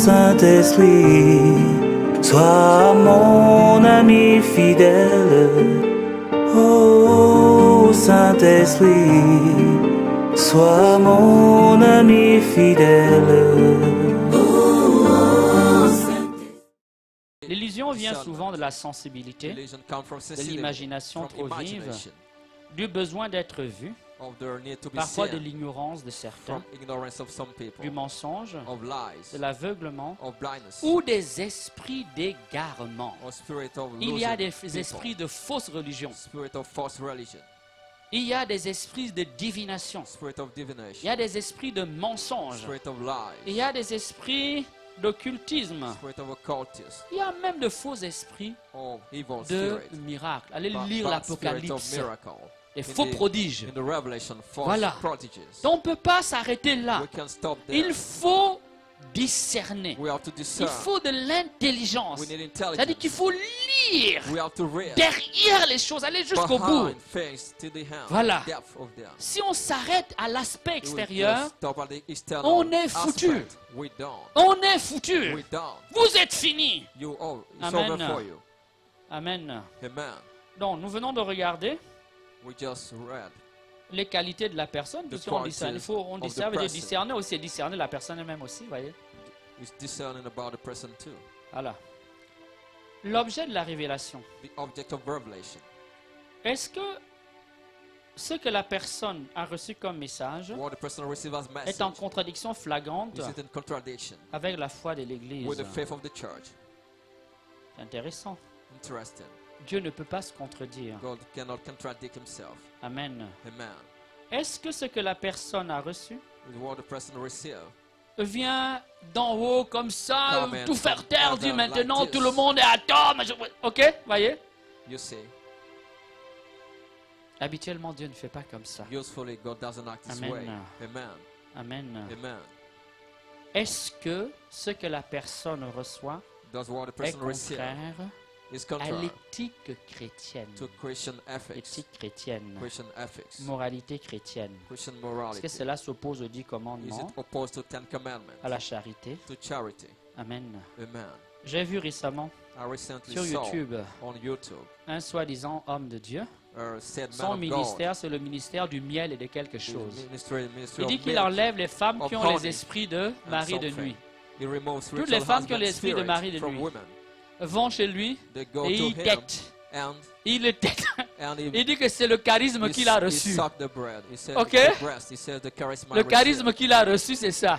Saint-Esprit, sois mon ami fidèle. Oh Saint-Esprit, sois mon ami fidèle. L'illusion vient souvent de la sensibilité, de l'imagination trop vive, du besoin d'être vu, parfois de l'ignorance de certains, du mensonge, de l'aveuglement ou des esprits d'égarement. Il y a des esprits de fausse religion. Il y a des esprits de divination. Il y a des esprits de mensonge. Il y a des esprits d'occultisme. Il y a même de faux esprits de miracles. Allez lire l'Apocalypse. Les faux prodiges. Voilà. Donc on ne peut pas s'arrêter là. Il faut discerner. Il faut de l'intelligence. C'est-à-dire qu'il faut lire derrière les choses, aller jusqu'au bout. Voilà. Si on s'arrête à l'aspect extérieur, on est foutu. On est foutu. Vous êtes fini. Amen. Amen. Donc nous venons de regarder les qualités de la personne, puisqu'on discerne. Il faut discerner aussi, discerner la personne elle-même aussi, voyez. Voilà. L'objet de la révélation. Est-ce que ce que la personne a reçu comme message est en contradiction flagrante avec la foi de l'Église? C'est intéressant. Dieu ne peut pas se contredire. Amen. Est-ce que ce que la personne a reçu vient d'en haut comme ça, tout faire taire, dit maintenant tout le monde est à tort. Ok, voyez? Habituellement, Dieu ne fait pas comme ça. Amen. Amen. Est-ce que ce que la personne reçoit est contraire à l'éthique chrétienne, éthique chrétienne, moralité chrétienne? Est-ce que cela s'oppose aux 10 commandements, à la charité? Amen. J'ai vu récemment sur YouTube un soi-disant homme de Dieu. Son ministère, c'est le ministère du miel et de quelque chose. Il dit qu'il enlève les femmes qui ont les esprits de mari de nuit. Toutes les femmes qui ont l'esprit de mari de nuit vont chez lui et il tête. Il le tête. Il dit que c'est le charisme qu'il a reçu. Ok? Le charisme qu'il a reçu, c'est ça.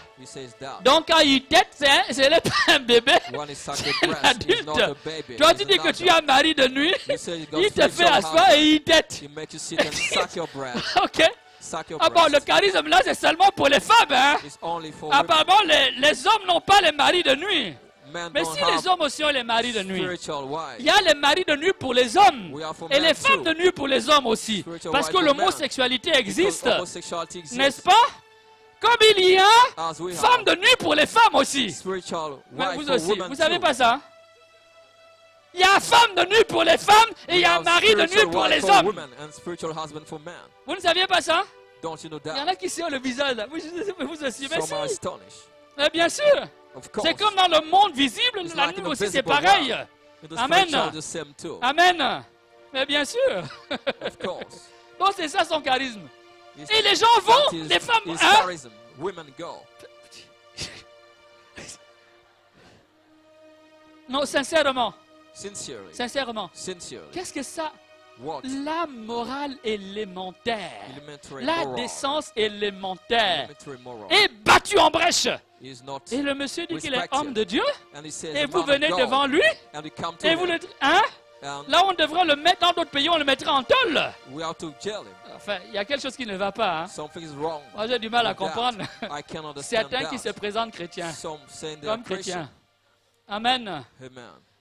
Donc quand il tête, ce n'est pas un bébé, c'est un adulte. Toi, tu dis que tu as un mari de nuit, il te fait asseoir et il tête. Ok? Ah bon, le charisme là, c'est seulement pour les femmes. Hein? Apparemment, les hommes n'ont pas les maris de nuit. Mais si les hommes aussi ont les maris de nuit, il y a les maris de nuit pour les hommes et les femmes de nuit pour les hommes aussi. Parce que l'homosexualité existe, n'est-ce pas? Comme il y a femmes de nuit pour les femmes aussi. Mais vous aussi, vous savez pas ça? Il y a femme de nuit pour les femmes et il y a un mari de nuit pour les hommes. Vous ne saviez pas ça? Il y en a qui sont le visage là. Vous aussi, mais si. Mais bien sûr. C'est comme dans le monde visible, la nuit aussi c'est pareil. Amen. Amen. Mais bien sûr. Donc c'est ça son charisme. Et les gens vont, les femmes... Hein? Non, sincèrement. Sincèrement. Qu'est-ce que ça... La morale élémentaire, la décence élémentaire est battue en brèche. Et le monsieur dit qu'il est homme de Dieu. Et vous venez devant lui. Et vous le... Hein? Là, on devrait le mettre dans d'autres pays, on le mettrait en tôle. Enfin, il y a quelque chose qui ne va pas. Hein? Moi, j'ai du mal à comprendre. Certains qui se présentent chrétiens, comme chrétiens. Amen.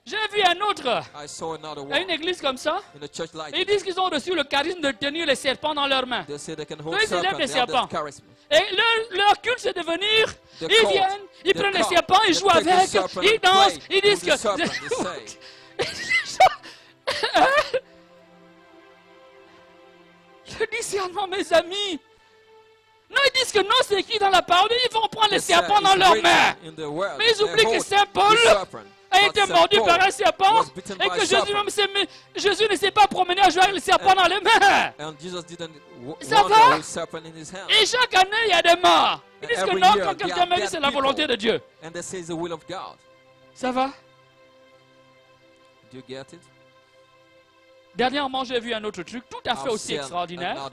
J'ai vu un autre, à une église comme ça, ils disent qu'ils ont reçu le charisme de tenir les serpents dans leurs mains. Donc ils élèvent les serpents. Et leur culte, c'est de venir, ils viennent, ils prennent les serpents, ils jouent avec, ils dansent, ils disent que... Le discernement, mes amis. Non, il disent que non, c'est écrit dans la parole, ils vont prendre les serpents dans leurs mains. Mais ils oublient que Saint Paul a été mordu par un serpent et que Jésus ne s'est pas promené à jouer avec le serpent dans les mains. Ça va? Et chaque année, il y a des morts. Ils disent que non, quand quelqu'un me dit c'est la volonté de Dieu. Ça va? Dernièrement, j'ai vu un autre truc tout à fait aussi extraordinaire.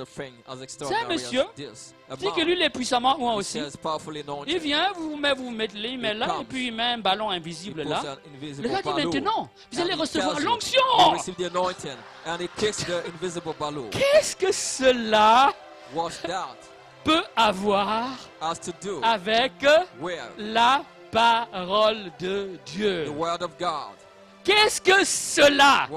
C'est un monsieur dit que lui, il est puissamment moi aussi. Il vient, vous mettez il met là, et puis il met un ballon invisible là. Le gars dit maintenant, vous allez recevoir l'onction. Qu'est-ce que cela peut avoir avec la parole de Dieu? Qu'est-ce que cela?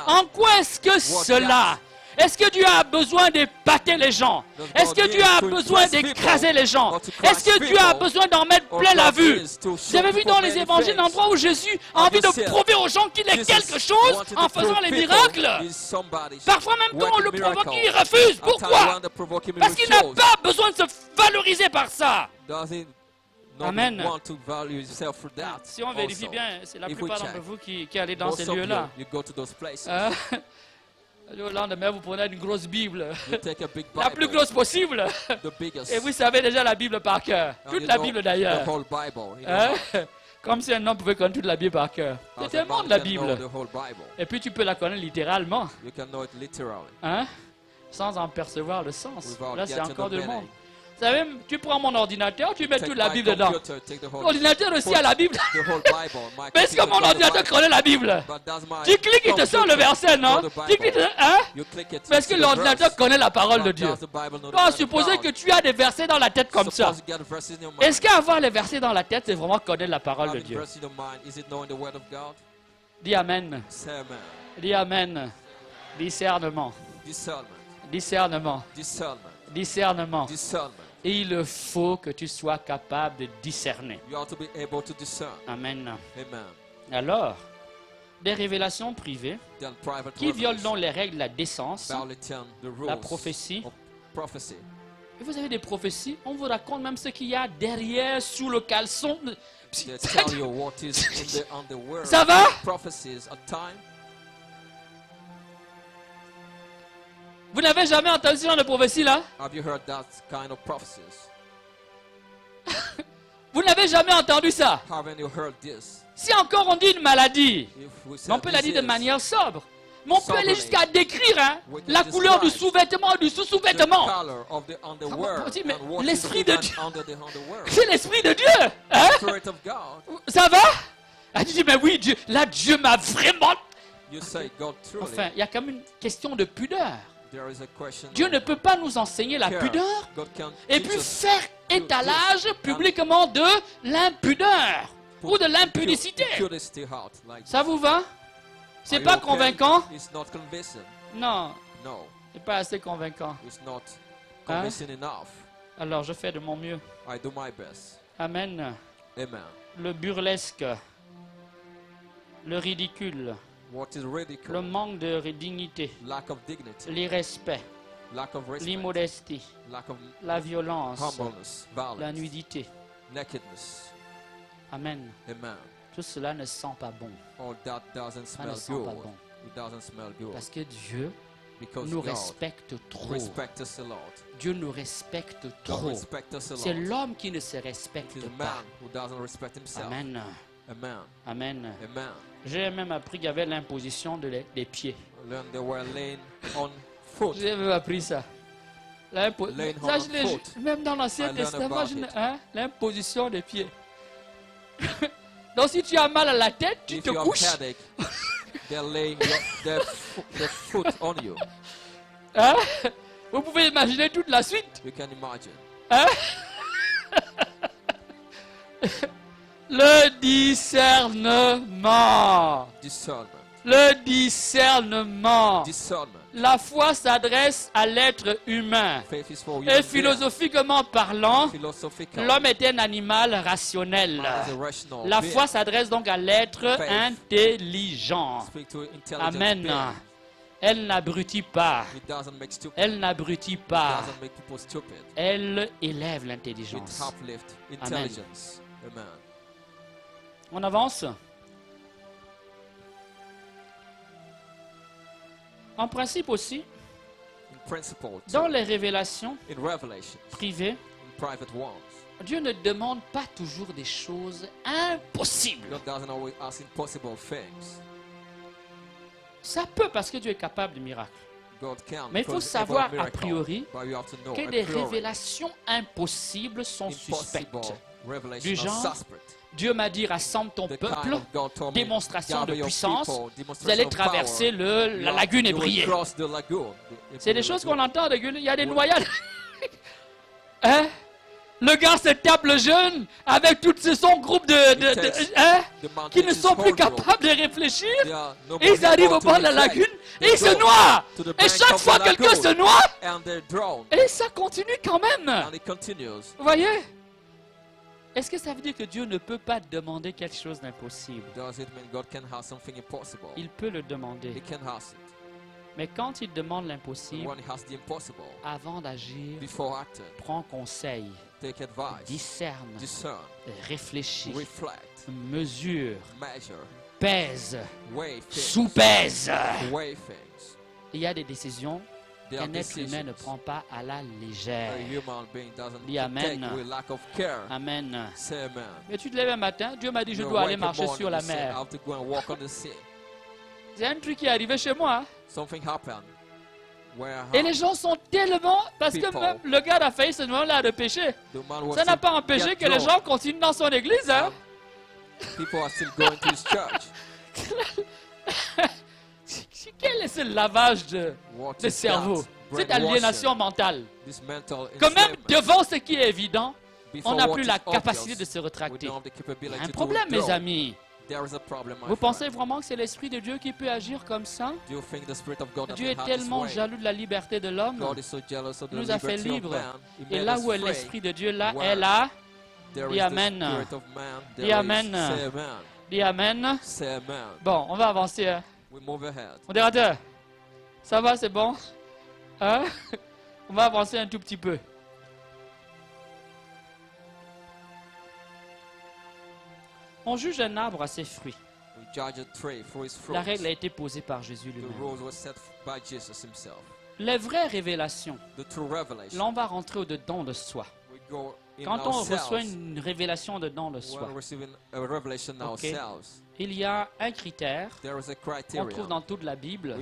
En quoi est-ce que cela? Est-ce que Dieu a besoin d'épater les gens? Est-ce que Dieu a besoin d'écraser les gens? Est-ce que Dieu a besoin d'en mettre plein la vue? Vous avez vu dans les évangiles l'endroit où Jésus a envie de prouver aux gens qu'il est quelque chose en faisant les miracles? Parfois même quand on le provoque, il refuse. Pourquoi? Parce qu'il n'a pas besoin de se valoriser par ça. Amen. Si on vérifie bien, c'est la plupart d'entre vous qui allez dans ces lieux-là. Le lendemain, vous prenez une grosse Bible, la plus grosse possible, et vous savez déjà la Bible par cœur. Toute la Bible d'ailleurs. Comme si un homme pouvait connaître toute la Bible par cœur. C'est tellement de la Bible. Et puis tu peux la connaître littéralement. Sans en percevoir le sens. Là, c'est encore de monde. Vous savez, tu prends mon ordinateur, tu mets toute la Bible dedans. L'ordinateur aussi a la Bible. Mais est-ce que mon ordinateur connaît la Bible? Tu cliques, il te sort le verset, non? Tu cliques, hein? Mais est-ce que l'ordinateur connaît la parole de Dieu? Bon, supposez que tu as des versets dans la tête comme ça. Est-ce qu'avoir les versets dans la tête, c'est vraiment connaître la parole de Dieu? Dis Amen. Dis Amen. Discernement. Discernement. Discernement. Et il faut que tu sois capable de discerner. Amen. Alors, des révélations privées qui violent donc les règles de la décence, la prophétie. Et vous avez des prophéties, on vous raconte même ce qu'il y a derrière, sous le caleçon. Ça va? Vous n'avez jamais entendu ce genre de prophétie là? Vous n'avez jamais entendu ça? Si encore on dit une maladie, on peut la dire de manière sobre. Mais on peut aller jusqu'à décrire la couleur du sous-vêtement, du sous-sous-vêtement. L'Esprit de Dieu. C'est l'Esprit de Dieu. Hein? Ça va? Ah, tu dis, mais oui, Dieu, là, Dieu m'a vraiment... Enfin, il y a quand même une question de pudeur. Dieu ne peut pas nous enseigner la pudeur et puis faire étalage publiquement de l'impudeur ou de l'impudicité. Ça vous va? C'est pas convaincant? Non. C'est pas assez convaincant. Hein? Alors je fais de mon mieux. Amen. Le burlesque, le ridicule, le manque de dignité, l'irrespect, l'immodestie, la violence, la nudité. Amen. Tout cela ne sent pas bon. Ça ne sent pas bon. Parce que Dieu nous respecte trop. Dieu nous respecte trop. C'est l'homme qui ne se respecte pas. Amen. Amen. J'ai même appris qu'il y avait l'imposition des pieds. J'ai même appris ça. Même dans l'Ancien Testament, l'imposition des pieds. Donc si tu as mal à la tête, tu te couches. Hein? Vous pouvez imaginer toute la suite. Hein? Le discernement. Le discernement. La foi s'adresse à l'être humain. Et philosophiquement parlant, l'homme est un animal rationnel. La foi s'adresse donc à l'être intelligent. Amen. Elle n'abrutit pas. Elle n'abrutit pas. Elle élève l'intelligence. Amen. On avance. En principe aussi, dans les révélations privées, Dieu ne demande pas toujours des choses impossibles. Ça peut parce que Dieu est capable de miracles. Mais il faut savoir a priori que des révélations impossibles sont suspectes. Du genre, Dieu m'a dit rassemble ton peuple, démonstration de puissance, vous allez traverser la lagune et briller. C'est des choses qu'on entend, il y a des noyades. Hein? Le gars se tape le jeune avec tout son groupe qui ne sont plus capables de réfléchir. Et ils arrivent au bord de la lagune et ils se noient. Et chaque fois quelqu'un se noie, et ça continue quand même. Vous voyez? Est-ce que ça veut dire que Dieu ne peut pas demander quelque chose d'impossible? Il peut le demander. Mais quand il demande l'impossible, avant d'agir, prends conseil, discerne, réfléchit, mesure, pèse, sous-pèse. Il y a des décisions qu'un être humain ne prend pas à la légère. Dis Amen. Amen. Mais tu te lèves un matin, Dieu m'a dit je dois aller marcher sur la mer. C'est un truc qui est arrivé chez moi. Et les gens sont tellement... Parce que même le gars a failli ce moment-là de pécher. Ça n'a pas empêché que les gens continuent dans son église. Hein? Quel est ce lavage de cerveau? Cette aliénation mentale. Quand même, devant ce qui est évident, on n'a plus la capacité de se retracter. Il y a un problème, mes amis. Vous pensez vraiment que c'est l'Esprit de Dieu qui peut agir comme ça? Dieu est tellement jaloux de la liberté de l'homme. Il nous a fait libres. Et là où est l'Esprit de Dieu, là est là. Dis Amen. Dis Amen. Dis Amen. Bon, on va avancer. Hein? Modérateur, ça va, c'est bon? Hein? On va avancer un tout petit peu. On juge un arbre à ses fruits. La règle a été posée par Jésus lui-même. Les vraies révélations, là on va rentrer au-dedans de soi. Quand on reçoit une révélation dedans de soi, okay, il y a un critère qu'on trouve dans toute la Bible,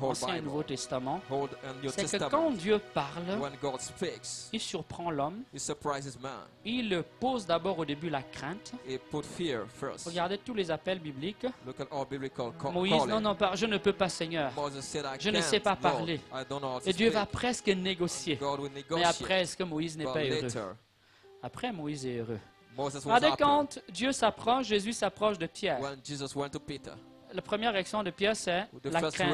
Ancien et Nouveau Testament, c'est que quand Dieu parle, il surprend l'homme, il pose d'abord au début la crainte. Regardez tous les appels bibliques. Moïse, non, je ne peux pas, Seigneur, je ne sais pas parler. Et Dieu va presque négocier. Mais après, est-ce que Moïse n'est pas heureux? Après, Moïse est heureux. Regardez quand Dieu s'approche, Jésus s'approche de Pierre. La première réaction de Pierre, c'est la crainte.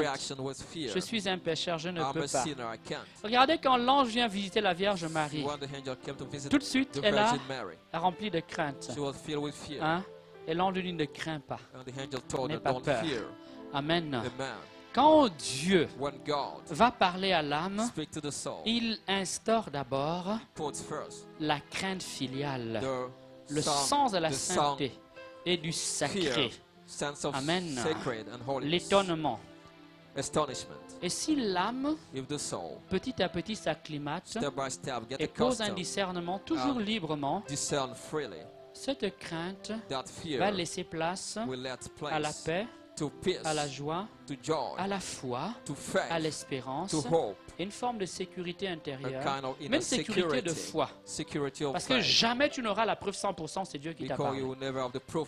Je suis un pécheur, je ne peux pas. Regardez quand l'ange vient visiter la Vierge Marie. Tout de suite, elle est remplie de crainte. Hein? Et l'ange lui dit ne crains pas. N'aie pas peur. Amen. Quand Dieu va parler à l'âme, il instaure d'abord la crainte filiale, le sens de la sainteté et du sacré. Amen. L'étonnement. Et si l'âme, petit à petit, s'acclimate et cause un discernement toujours librement, cette crainte va laisser place à la paix, à la joie, à la foi, à l'espérance, et une forme de sécurité intérieure, même sécurité de foi. Parce que jamais tu n'auras la preuve 100%, c'est Dieu qui t'a parlé.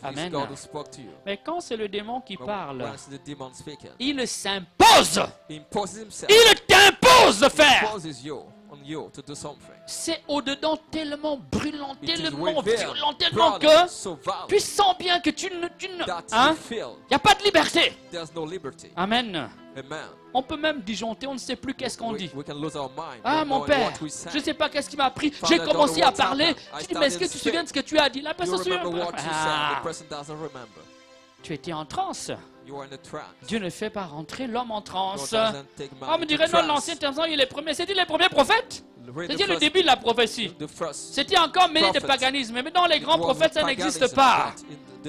Amen. Mais quand c'est le démon qui parle, il s'impose. Il t'impose de faire. C'est au-dedans tellement brûlant, tellement violent, tellement que tu sens bien que tu ne... Hein? Il n'y a pas de liberté. Amen. On peut même disjoncter, on ne sait plus qu'est-ce qu'on dit. Ah mon père, je ne sais pas qu'est-ce qui m'a appris. J'ai commencé à parler. Tu dis mais est-ce que tu te souviens de ce que tu as dit? La personne se souvient pas. Tu étais en transe. Dieu ne fait pas rentrer l'homme en transe. On me dirait, non, l'Ancien Testament, il est premier. C'était les premiers prophètes. C'était le début de la prophétie. C'était encore mêlé de paganisme. Mais dans les grands prophètes, ça n'existe pas.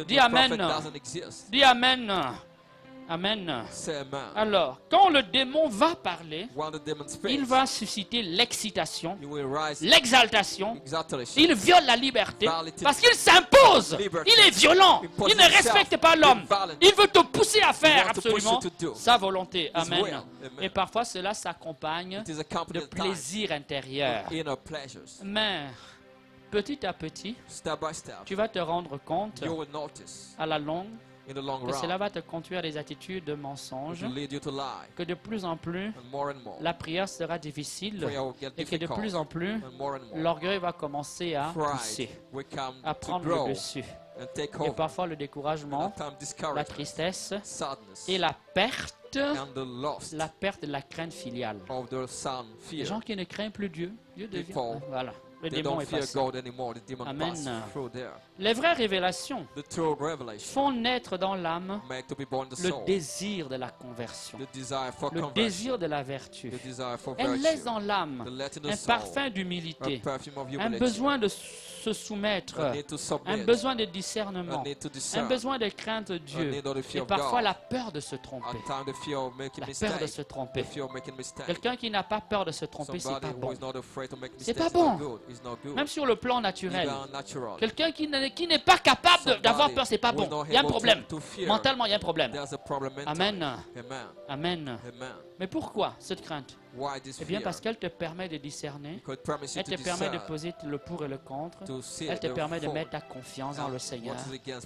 Dis Amen. Dis Amen. Amen. Alors, quand le démon va parler, il va susciter l'excitation, l'exaltation. Il viole la liberté parce qu'il s'impose. Il est violent. Il ne respecte pas l'homme. Il veut te pousser à faire absolument sa volonté. Amen. Et parfois, cela s'accompagne de plaisir intérieur. Mais petit à petit, tu vas te rendre compte à la longue que cela va te conduire à des attitudes de mensonge, que de plus en plus la prière sera difficile et que de plus en plus l'orgueil va commencer à pousser, à prendre le dessus. Et parfois le découragement, la tristesse et la perte de la crainte filiale. Les gens qui ne craignent plus Dieu, Dieu devient... Voilà. Le démon est passé. Amen. Les vraies révélations font naître dans l'âme le désir de la conversion, le désir de la vertu. Elle laisse dans l'âme un parfum d'humilité, un besoin de se soumettre, un besoin de discernement, un besoin de crainte de Dieu et parfois la peur de se tromper. La peur de se tromper. Quelqu'un qui n'a pas peur de se tromper, c'est pas bon. C'est pas bon. Même sur le plan naturel. Quelqu'un qui n'est pas capable d'avoir peur, c'est pas bon. Il y a un problème. Mentalement, il y a un problème. Amen. Amen. Mais pourquoi cette crainte? Eh bien parce qu'elle te permet de discerner, elle te permet de poser le pour et le contre, elle te permet de mettre ta confiance en le Seigneur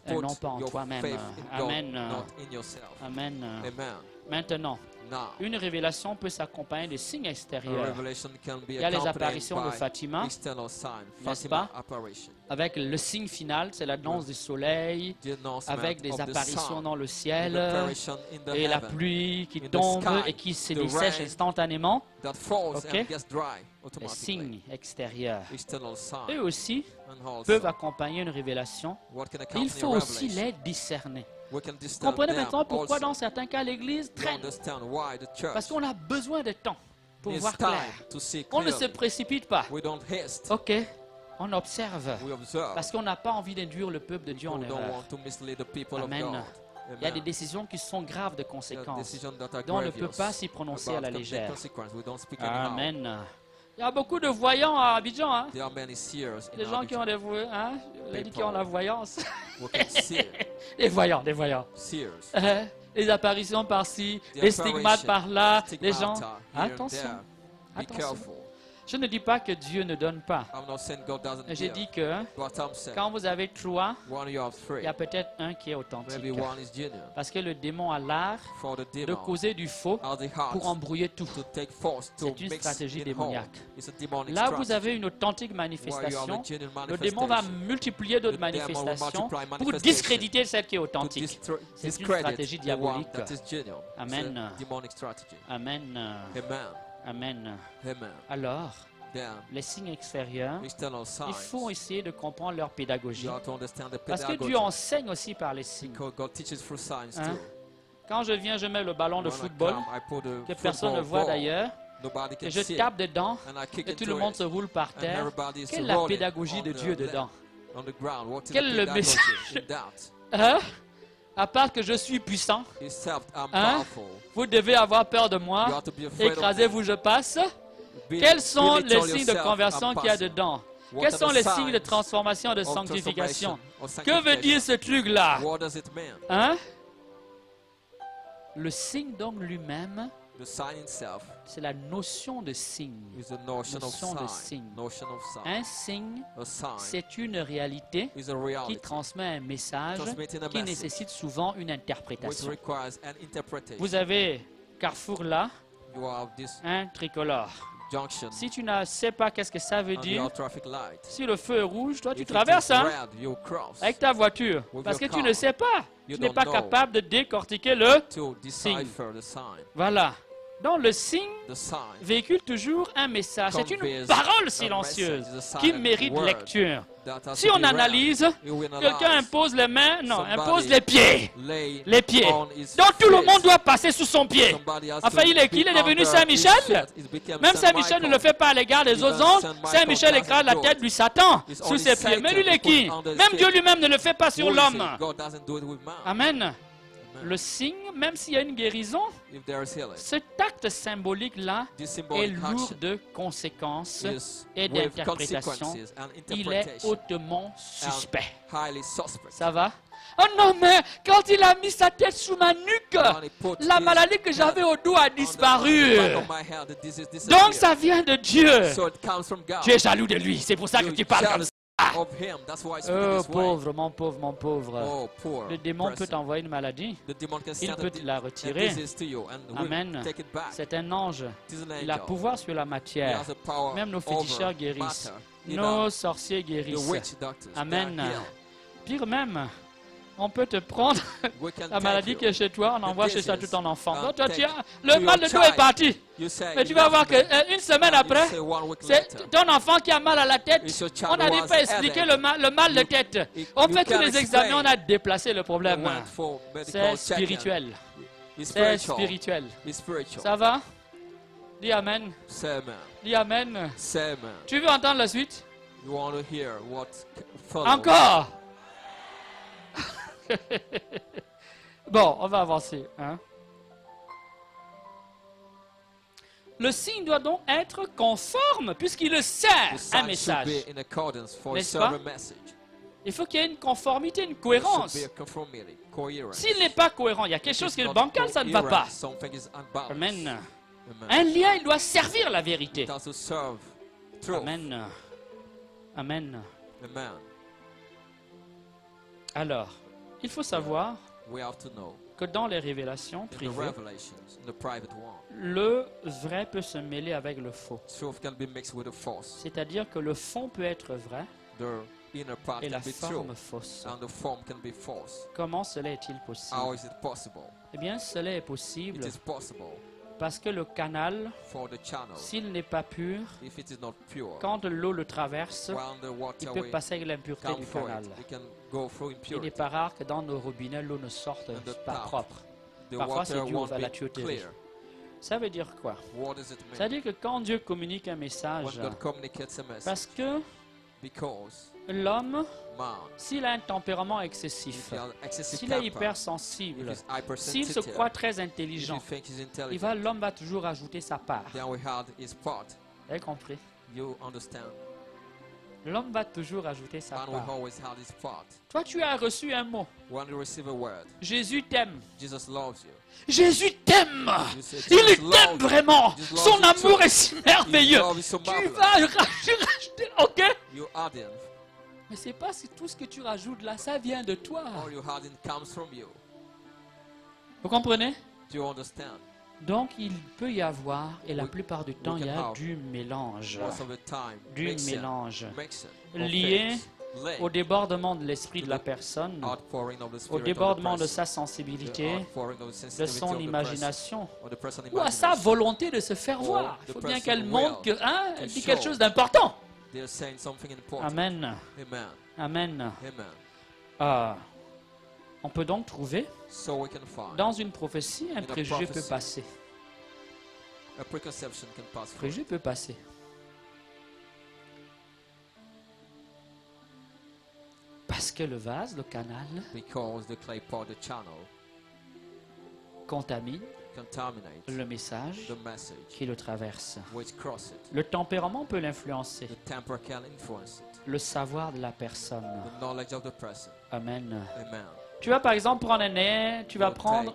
et non pas en toi-même. Amen. Amen. Maintenant, une révélation peut s'accompagner de signes extérieurs. Il y a les apparitions de Fatima, n'est-ce pas? Avec le signe final, c'est l'annonce du soleil, avec des apparitions dans le ciel, et la pluie qui tombe et qui se dessèche instantanément. Okay? Les signes extérieurs. Eux aussi peuvent accompagner une révélation. Il faut aussi les discerner. Vous comprenez maintenant pourquoi dans certains cas l'Église traîne? Parce qu'on a besoin de temps pour voir clair. On ne se précipite pas. Ok, on observe. Parce qu'on n'a pas envie d'induire le peuple de Dieu en erreur. Amen. Il y a des décisions qui sont graves de conséquences, dont on ne peut pas s'y prononcer à la légère. Amen. Il y a beaucoup de voyants à Abidjan. Hein? Des gens qui ont qui ont la voyance. Des voyants. Les apparitions par-ci, les stigmates par-là, les gens. Attention. Je ne dis pas que Dieu ne donne pas. J'ai dit que quand vous avez trois, il y a peut-être un qui est authentique. Parce que le démon a l'art de causer du faux pour embrouiller tout. C'est une stratégie démoniaque. Là, vous avez une authentique manifestation. Le démon va multiplier d'autres manifestations pour discréditer celle qui est authentique. C'est une stratégie diabolique. Amen. Amen. Amen. Alors, les signes extérieurs, il faut essayer de comprendre leur pédagogie. Parce que Dieu enseigne aussi par les signes. Hein? Quand je viens, je mets le ballon de football, que personne ne voit d'ailleurs, et je tape dedans, et tout le monde se roule par terre. Quelle est la pédagogie de Dieu dedans? Quel est le message? Hein? À part que je suis puissant, hein? Vous devez avoir peur de moi. Écrasez-vous, je passe. Quels sont les signes de conversion qu'il y a dedans? Quels sont les signes de transformation et de sanctification? Que veut dire ce truc-là? Hein? Le signe donc lui-même, c'est la notion de signe. Un signe, c'est une réalité qui transmet un message qui nécessite souvent une interprétation. Vous avez Carrefour là, un tricolore. Si tu ne sais pas qu'est-ce que ça veut dire, si le feu est rouge, toi tu traverses avec ta voiture. Parce que tu ne sais pas. Tu n'es pas capable de décortiquer le signe. Voilà. Donc le signe véhicule toujours un message. C'est une parole silencieuse qui mérite lecture. Si on analyse, quelqu'un impose les mains, non, impose les pieds. Les pieds. Donc tout le monde doit passer sous son pied. Enfin, il est qui? Il est devenu Saint-Michel. Même Saint-Michel ne le fait pas à l'égard des autres anges. Saint-Michel écrase la tête du Satan sous ses pieds. Mais lui, il est qui? Même Dieu lui-même ne le fait pas sur l'homme. Amen. Le signe, même s'il y a une guérison, cet acte symbolique-là est lourd de conséquences et d'interprétations. Il est hautement suspect. Ça va? Oh non, mais quand il a mis sa tête sous ma nuque, la maladie que j'avais au dos a disparu. Donc ça vient de Dieu. Tu es jaloux de lui, c'est pour ça que tu parles comme ça. Oh pauvre, mon pauvre, mon pauvre. Le démon peut t'envoyer une maladie. Il peut te la retirer. Amen. C'est un ange. Il a pouvoir sur la matière. Même nos féticheurs guérissent. Nos sorciers guérissent. Amen. Pire même, on peut te prendre la maladie qui est chez toi, on envoie chez toi tout ton enfant. Donc toi, le mal de dos est parti. Mais tu vas voir qu'une semaine après, c'est ton enfant qui a mal à la tête. On n'arrive pas à expliquer le mal de tête. On fait tous les examens, on a déplacé le problème. C'est spirituel. C'est spirituel. Ça va? Dis Amen. Dis Amen. Tu veux entendre la suite? Encore? Bon, on va avancer. Hein? Le signe doit donc être conforme puisqu'il le sert un message. N'est-ce pas? Il faut qu'il y ait une conformité, une cohérence. S'il n'est pas cohérent, il y a quelque chose qui est bancal, ça ne va pas. Amen. Un lien, il doit servir la vérité. Amen. Amen. Alors, il faut savoir que dans les révélations privées, le vrai peut se mêler avec le faux. C'est-à-dire que le fond peut être vrai et la forme fausse. Comment cela est-il possible? Eh bien, cela est possible parce que le canal, s'il n'est pas pur, quand l'eau le traverse, il peut passer avec l'impureté du canal. Il n'est pas rare que dans nos robinets, l'eau ne sorte pas propre. Parfois, c'est dû à la tuyauterie. Ça veut dire quoi? Ça veut dire que quand Dieu communique un message, parce que l'homme, s'il a un tempérament excessif, s'il est hypersensible, s'il se croit très intelligent, l'homme va toujours ajouter sa part. Vous avez compris? L'homme va toujours ajouter sa part. Toi, tu as reçu un mot. Jésus t'aime. Jésus t'aime. Il t'aime vraiment. Son amour est si merveilleux. Tu vas racheter, ok? Mais c'est pas si tout ce que tu rajoutes là, ça vient de toi. Vous comprenez? Donc il peut y avoir, et la plupart du temps, il y a du mélange. Du mélange lié au débordement de l'esprit de la personne, au débordement de sa sensibilité, de son imagination, ou à sa volonté de se faire voir. Il faut bien qu'elle montre qu'elle dit quelque chose d'important. Amen. Amen. On peut donc trouver, dans une prophétie, un préjugé peut passer. Préjugé peut passer. Parce que le vase, le canal, contamine le message qui le traverse. Le tempérament peut l'influencer. Le savoir de la personne. Amen. Tu vas par exemple prendre tu vas prendre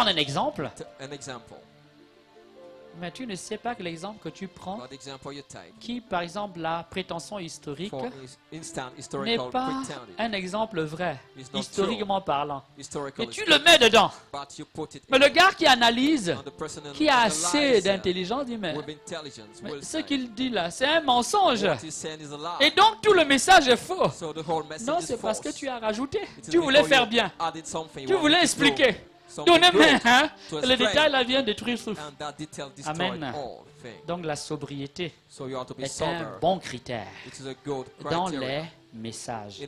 un exemple. Mais tu ne sais pas que l'exemple que tu prends, qui par exemple la prétention historique, n'est pas un exemple vrai, historiquement parlant. Et tu le mets dedans. Mais le gars qui analyse, qui a assez d'intelligence, dit mais ce qu'il dit là, c'est un mensonge. Et donc tout le message est faux. Non, c'est parce que tu as rajouté. Tu voulais faire bien. Tu voulais expliquer. Donnez-moi, hein? Le détail là vient détruire tout. Amen. Donc la sobriété est un bon critère dans les messages.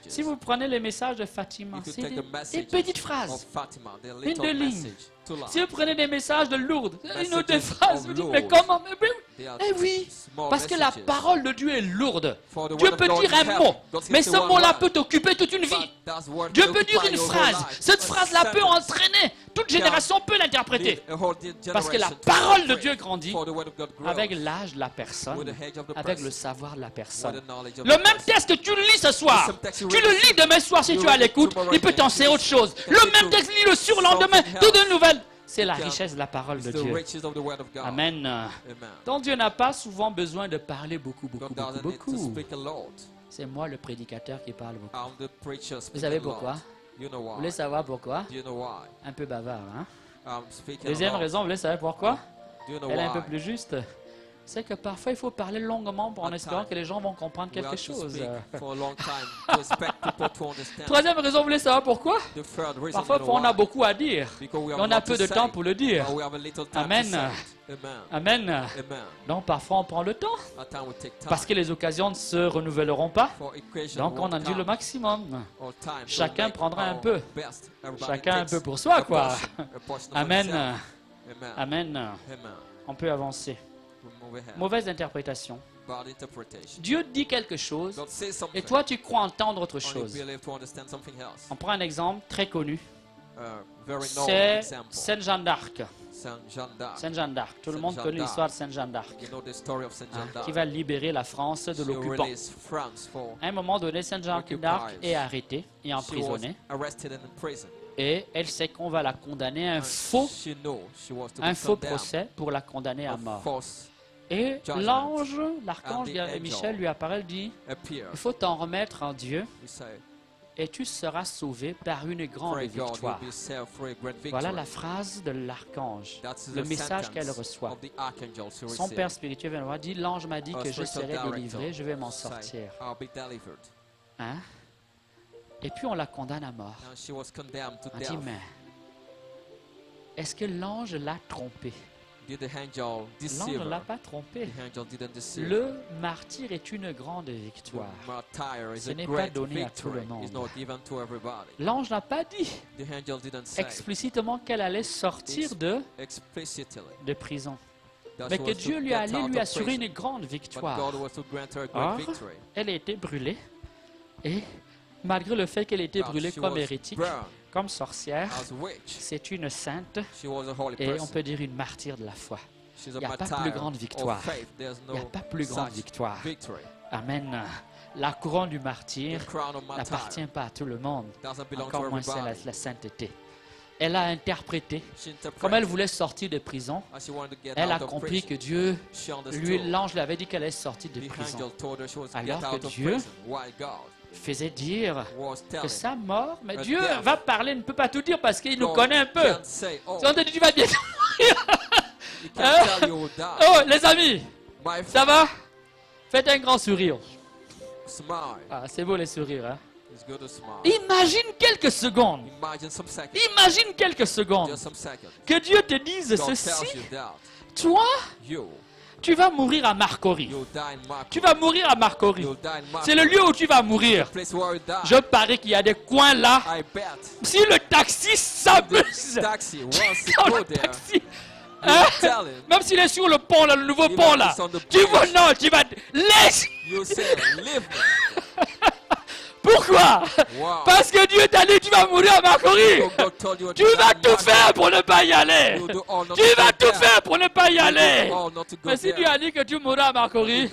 Si vous prenez les messages de Fatima, c'est des petites phrases, une deux lignes. Si vous prenez des messages de Lourdes, une ou deux phrases, vous dites, mais comment? Eh oui, parce que la parole de Dieu est lourde. Dieu peut dire un mot, mais ce mot-là peut t'occuper toute une vie. Dieu peut dire une phrase, cette phrase-là peut entraîner, toute génération peut l'interpréter. Parce que la parole de Dieu grandit avec l'âge de la personne, avec le savoir de la personne. Le même texte que tu lis ce soir, tu le lis demain soir si tu es à l'écoute, il peut t'enseigner autre chose. Le même texte, lis le surlendemain, de nouvelles. C'est la richesse de la parole de Dieu. Amen. Donc Dieu n'a pas souvent besoin de parler beaucoup. C'est moi le prédicateur qui parle beaucoup. Vous savez pourquoi? Vous voulez savoir pourquoi? Un peu bavard, hein? Deuxième raison, vous voulez savoir pourquoi? Elle est un peu plus juste. C'est que parfois il faut parler longuement en espérant que les gens vont comprendre quelque chose. Troisième raison, vous voulez savoir pourquoi? Parfois on a beaucoup à dire et on a peu de temps pour le dire. Amen. Amen. Donc parfois on prend le temps parce que les occasions ne se renouvelleront pas. Donc on en dit le maximum. Chacun prendra un peu. Chacun un peu pour soi, quoi. Amen. Amen. On peut avancer. Mauvaise interprétation. Dieu dit quelque chose et toi tu crois entendre autre chose. On prend un exemple très connu. C'est Sainte Jeanne d'Arc. Sainte Jeanne d'Arc. Tout le monde connaît l'histoire de Sainte Jeanne d'Arc, qui va libérer la France de l'occupant. À un moment donné, Sainte Jeanne d'Arc est arrêtée et emprisonnée. Et elle sait qu'on va la condamner à un faux procès pour la condamner à mort. Et l'ange, l'archange Michel lui apparaît et dit, il faut t'en remettre en Dieu et tu seras sauvé par une grande victoire. Voilà la phrase de l'archange, le message qu'elle reçoit. Son père spirituel vient voir, dit, l'ange m'a dit que je serai délivré, je vais m'en sortir. Hein? Et puis on la condamne à mort. On dit, mais est-ce que l'ange l'a trompé? L'ange ne l'a pas trompé. Le martyr est une grande victoire. Ce n'est pas donné à tout le monde. L'ange n'a pas dit explicitement qu'elle allait sortir de prison, mais que Dieu lui allait lui assurer une grande victoire. Or, elle a été brûlée et malgré le fait qu'elle ait été brûlée comme hérétique, comme sorcière, c'est une sainte et on peut dire une martyre de la foi. Il n'y a pas plus grande victoire. Il n'y a pas plus grande victoire. Amen. La couronne du martyr n'appartient pas à tout le monde, encore moins celle de la sainteté. Elle a interprété, comme elle voulait sortir de prison, elle a compris que Dieu, l'ange lui avait dit qu'elle allait sortir de prison. Alors que Dieu faisait dire que sa mort, mais Dieu va parler, ne peut pas tout dire parce qu'il nous connaît un peu. Si on te dit tu vas bientôt mourir. Oh les amis, ça va? Faites un grand sourire. Ah, c'est beau les sourires, hein? Imagine quelques secondes. Imagine quelques secondes que Dieu te dise ceci. Toi, tu vas mourir à Marcory. Tu vas mourir à Marcory. C'est le lieu où tu vas mourir. Je parie qu'il y a des coins là. Si le taxi s'amuse dans le taxi, hein? Même s'il est sur le pont, là, le nouveau pont là, tu vas, non, tu vas laisse. Pourquoi? Parce que Dieu t'a dit tu vas mourir à Marcory. Tu vas tout faire pour ne pas y aller. Tu vas tout faire pour ne pas y aller. Mais si Dieu a dit que tu mourras à Marcory,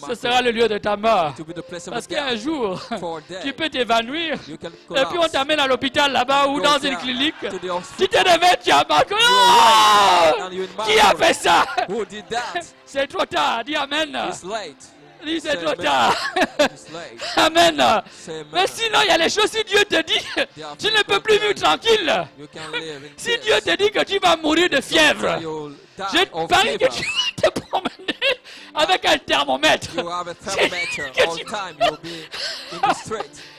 ce sera le lieu de ta mort. Parce qu'un jour, tu peux t'évanouir et puis on t'amène à l'hôpital là-bas ou dans une clinique. Tu te réveilles, tu es à Marcory. Oh! Qui a fait ça? C'est trop tard. Dis Amen. C'est trop tard. Amen. Mais sinon, il y a les choses, si Dieu te dit, tu ne peux plus vivre tranquille. Si Dieu te dit que tu vas mourir de fièvre, je parie que tu vas te promener avec un thermomètre.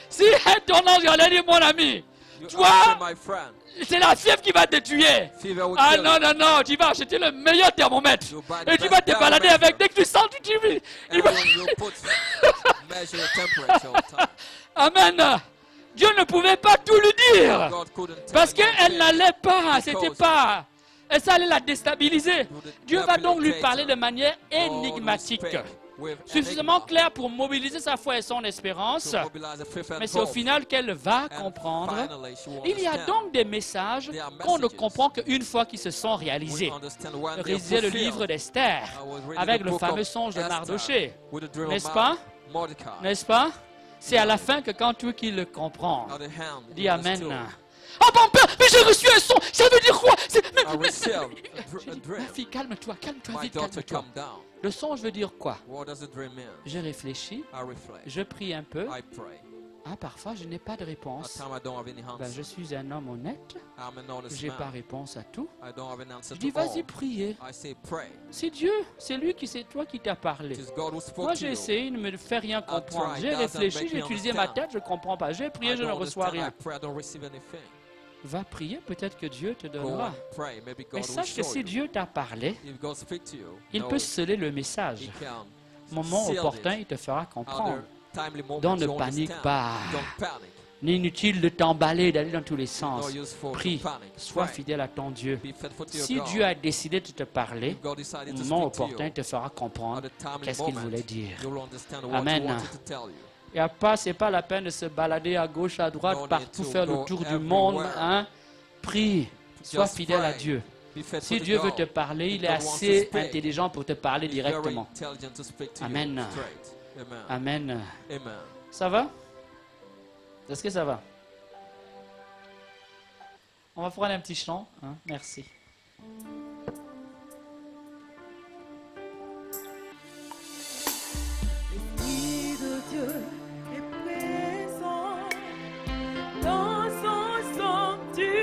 Si ton ange allait dire, mon ami, toi, c'est la fièvre qui va te tuer. Ah non, non, non, tu vas acheter le meilleur thermomètre. Et tu vas te balader avec. Dès que tu sens, tu vas... Amen. Dieu ne pouvait pas tout lui dire. Parce qu'elle n'allait pas, c'était pas... Et ça allait la déstabiliser. Dieu va donc lui parler de manière énigmatique. Suffisamment clair pour mobiliser sa foi et son espérance, mais c'est au final qu'elle va comprendre. Il y a donc des messages qu'on ne comprend qu'une fois qu'ils se sont réalisés. Réalisez le livre d'Esther avec le fameux songe de Mardoché, n'est-ce pas? N'est-ce pas? C'est à la fin que quand tu le comprends, dis Amen. Oh mon père, mais j'ai reçu un son, ça veut dire quoi? Ma fille, calme-toi, calme-toi vite, calme-toi. Le songe veut dire quoi? Je réfléchis, je prie un peu. Ah, parfois je n'ai pas de réponse. Ben, je suis un homme honnête, je n'ai pas réponse à tout. Je dis, vas-y, priez. C'est Dieu, c'est lui qui, c'est toi qui t'as parlé. Moi j'ai essayé, il ne me fait rien comprendre. J'ai réfléchi, j'ai utilisé ma tête, je ne comprends pas. J'ai prié, je ne reçois rien. Va prier, peut-être que Dieu te donnera. Mais sache que si Dieu t'a parlé, il peut sceller le message. Moment opportun, il te fera comprendre. Donc ne panique pas. Inutile de t'emballer, d'aller dans tous les sens. Prie, sois fidèle à ton Dieu. Si Dieu a décidé de te parler, au moment opportun, il te fera comprendre qu'est-ce qu'il voulait dire. Amen. Et à part, ce n'est pas la peine de se balader à gauche, à droite, partout, faire le tour du monde. Hein? Prie, sois fidèle à Dieu. Si Dieu veut te parler, il est assez intelligent pour te parler directement. Amen. Amen. Ça va? Est-ce que ça va? On va prendre un petit chant. Hein? Merci. L'Esprit de Dieu est présent dans son sanctuaire.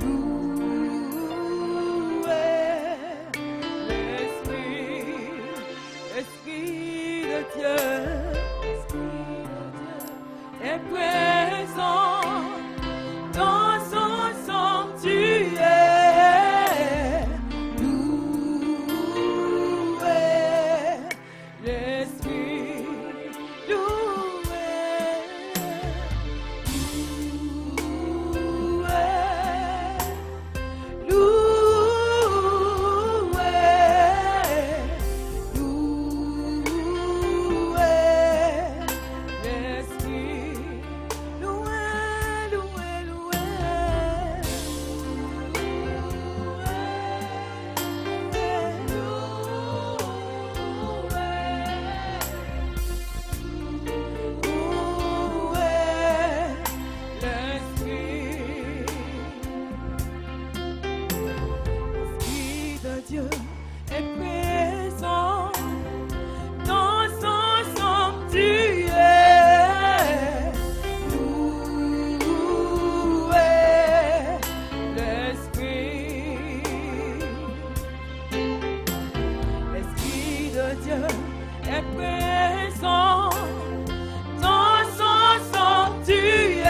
Louez l'Esprit de Dieu. Est présent dans son sanctuaire. Louez l'Esprit, louez, louez, Dieu est présent dans son sanctuaire. Louez l'Esprit. L'Esprit de Dieu est présent dans son sanctuaire.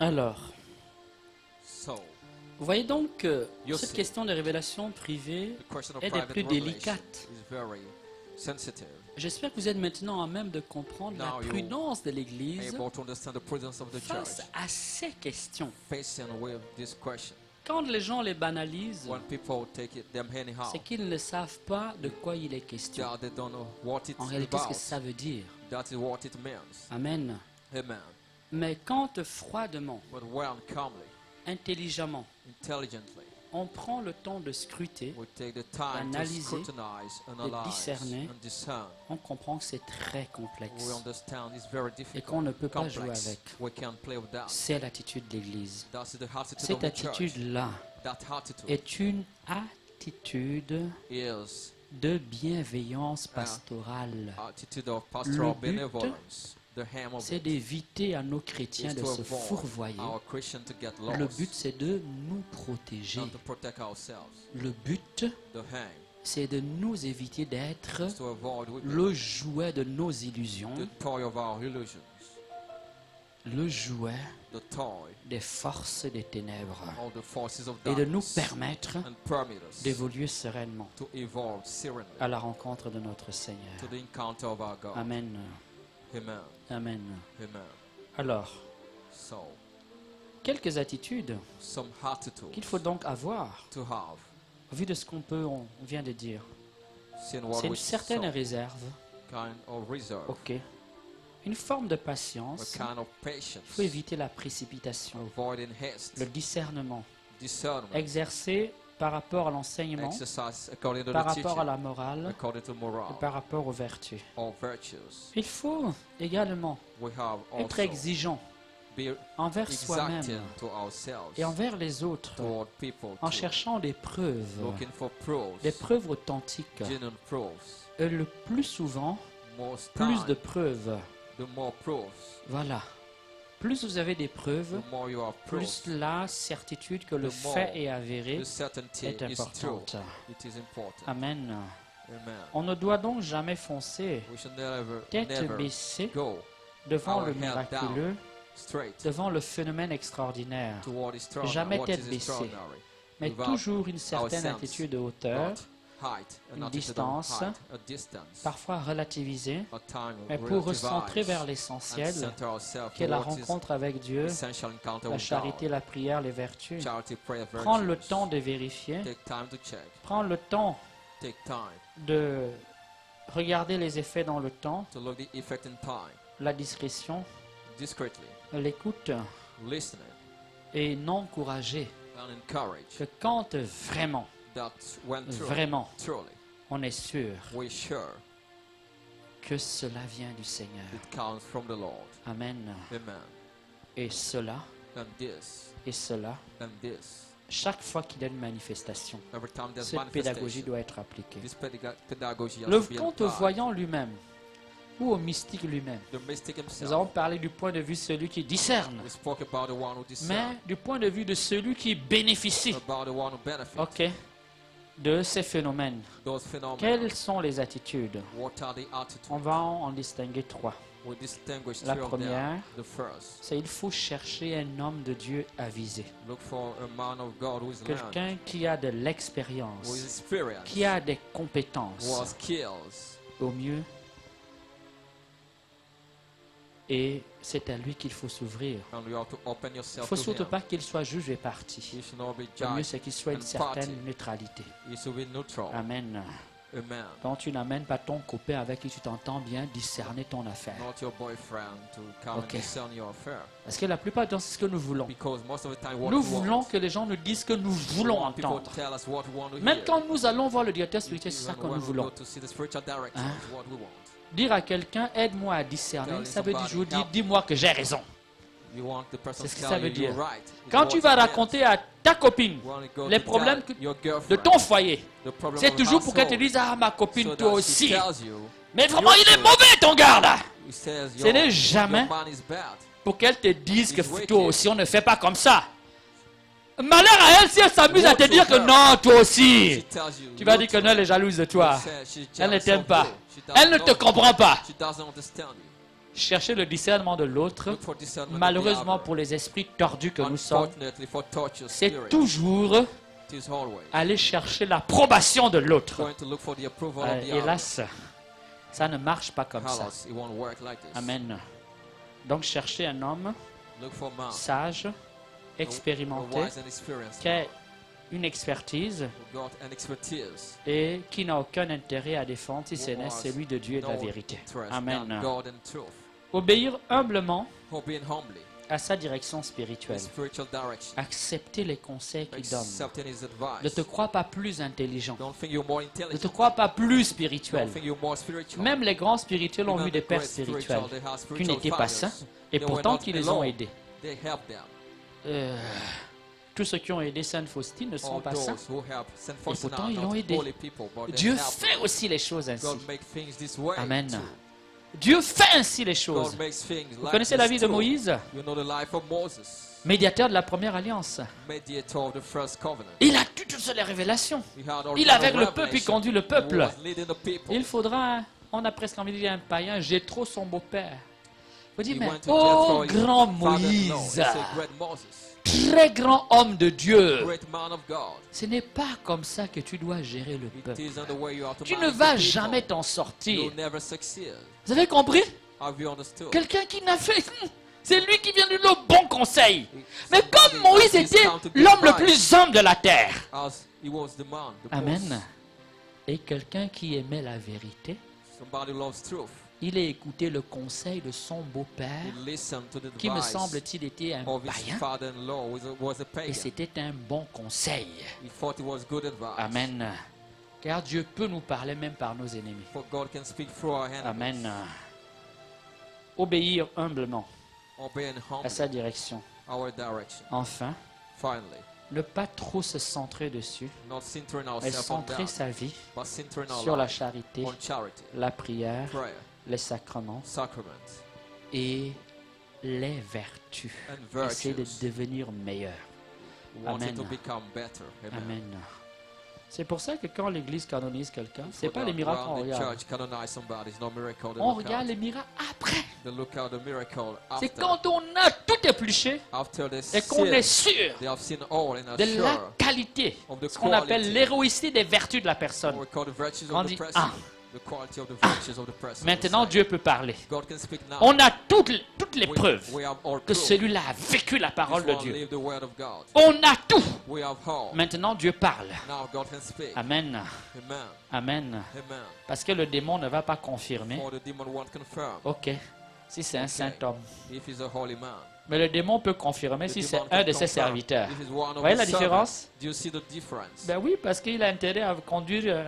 Alors, vous voyez donc que cette question de révélation privée est des plus délicates. J'espère que vous êtes maintenant à même de comprendre la prudence de l'Église face à ces questions. Quand les gens les banalisent, c'est qu'ils ne savent pas de quoi il est question. En réalité, qu'est-ce que ça veut dire? Amen. Mais quand froidement, intelligemment, on prend le temps de scruter, d'analyser, de discerner, on comprend que c'est très complexe et qu'on ne peut pas jouer avec. C'est l'attitude de l'Église. Cette attitude-là est une attitude de bienveillance pastorale. Le but, c'est d'éviter à nos chrétiens de se fourvoyer. Le but, c'est de nous protéger. Le but, c'est de nous éviter d'être le jouet de nos illusions, le jouet des forces des ténèbres, et de nous permettre d'évoluer sereinement à la rencontre de notre Seigneur. Amen. Amen. Alors, quelques attitudes qu'il faut donc avoir, au vu de ce on vient de dire. C'est une certaine réserve. Ok. Une forme de patience. Il faut éviter la précipitation. Le discernement. Exercer par rapport à l'enseignement, par rapport à la morale, et par rapport aux vertus. Il faut également être exigeant envers soi-même et envers les autres, en cherchant des preuves authentiques. Et le plus souvent, plus de preuves. Voilà. Plus vous avez des preuves, plus la certitude que le fait est avéré est importante. Amen. On ne doit donc jamais foncer, tête baissée, devant le miraculeux, devant le phénomène extraordinaire. Jamais tête baissée, mais toujours une certaine attitude de hauteur, une distance, parfois relativisée, mais pour recentrer vers l'essentiel, qui est la rencontre avec Dieu, la charité, la prière, les vertus. Prendre le temps de vérifier, prendre le temps de regarder les effets dans le temps, la discrétion, l'écoute, et n'encourager que quand vraiment, on est sûr que cela vient du Seigneur. Amen. Et cela, chaque fois qu'il y a une manifestation, cette pédagogie doit être appliquée. Quant au voyant lui-même, ou au mystique lui-même, nous avons parlé du point de vue de celui qui discerne, mais du point de vue de celui qui bénéficie. Ok. De ces phénomènes. Quelles sont les attitudes? On va en distinguer trois. La première, c'est qu'il faut chercher un homme de Dieu avisé. Quelqu'un qui a de l'expérience, qui a des compétences, au mieux. Et c'est à lui qu'il faut s'ouvrir. Il ne faut surtout pas qu'il soit juge et parti. Le mieux, c'est qu'il soit une certaine neutralité. Amen. Quand tu n'amènes pas ton copain avec qui tu t'entends bien discerner ton affaire. Okay. Parce que la plupart du temps, c'est ce que nous voulons. Nous voulons que les gens nous disent ce que nous voulons entendre. Même quand nous allons voir le directeur spirituel, c'est ça que nous voulons. Hein? Dire à quelqu'un, aide-moi à discerner, ça veut dire, je vous dis, dis-moi que j'ai raison. C'est ce que ça veut dire. Quand tu vas raconter à ta copine les problèmes de ton foyer, c'est toujours pour qu'elle te dise, ah ma copine, toi aussi. Mais vraiment, il est mauvais ton gars là. Ce n'est jamais pour qu'elle te dise que toi aussi, on ne fait pas comme ça. Malheur à elle si elle s'amuse à te dire que non, toi aussi. Tu vas dire que non, elle est jalouse de toi. Elle ne t'aime pas. Elle ne te comprend pas. Chercher le discernement de l'autre, malheureusement pour les esprits tordus que nous sommes, c'est toujours aller chercher l'approbation de l'autre. Hélas, ça ne marche pas comme ça. Amen. Donc chercher un homme sage, expérimenté, qui a une expertise et qui n'a aucun intérêt à défendre si ce n'est celui de Dieu et de la vérité. Amen. Obéir humblement à sa direction spirituelle. Accepter les conseils qu'il donne. Ne te crois pas plus intelligent. Ne te crois pas plus spirituel. Même les grands spirituels ont eu des pères spirituels qui n'étaient pas saints et pourtant qui les ont aidés. Tous ceux qui ont aidé Sainte Faustine ne sont pas saints. Et pourtant, ils l'ont aidé. Dieu fait aussi les choses ainsi. Amen. Dieu fait ainsi les choses. Vous connaissez la vie de Moïse? Médiateur de la première alliance. Il a toutes les révélations. Il est avec le peuple, il conduit le peuple. Il faudra, on a presque envie de dire un païen, Jéthro son beau-père. Vous dites, mais oh grand Moïse, très grand homme de Dieu. Ce n'est pas comme ça que tu dois gérer le peuple. Tu ne vas jamais t'en sortir. Vous avez compris? Quelqu'un qui n'a fait... C'est lui qui vient de le bon conseil. Mais comme Moïse était l'homme le plus humble de la terre. Amen. Et quelqu'un qui aimait la vérité. Il a écouté le conseil de son beau-père, qui me semble-t-il était un païen, et c'était un bon conseil. Amen. Car Dieu peut nous parler même par nos ennemis. Amen. Obéir humblement à sa direction. Enfin, ne pas trop se centrer dessus, mais centrer sa vie sur la charité, la prière, les sacrements et les vertus. Essayer de devenir meilleur. Amen. Amen. C'est pour ça que quand l'Église canonise quelqu'un, ce n'est pas les miracles qu'on regarde. On regarde les miracles après. C'est quand on a tout épluché et qu'on est sûr de la qualité, ce qu'on appelle l'héroïcité des vertus de la personne. On dit, ah, maintenant Dieu peut parler. On a toutes les preuves que celui-là a vécu la parole de Dieu. On a tout. Maintenant Dieu parle. Amen. Amen. Parce que le démon ne va pas confirmer. Ok, si c'est un saint homme. Mais le démon peut confirmer si c'est un de ses serviteurs. Vous voyez la différence? Ben oui, parce qu'il a intérêt à conduire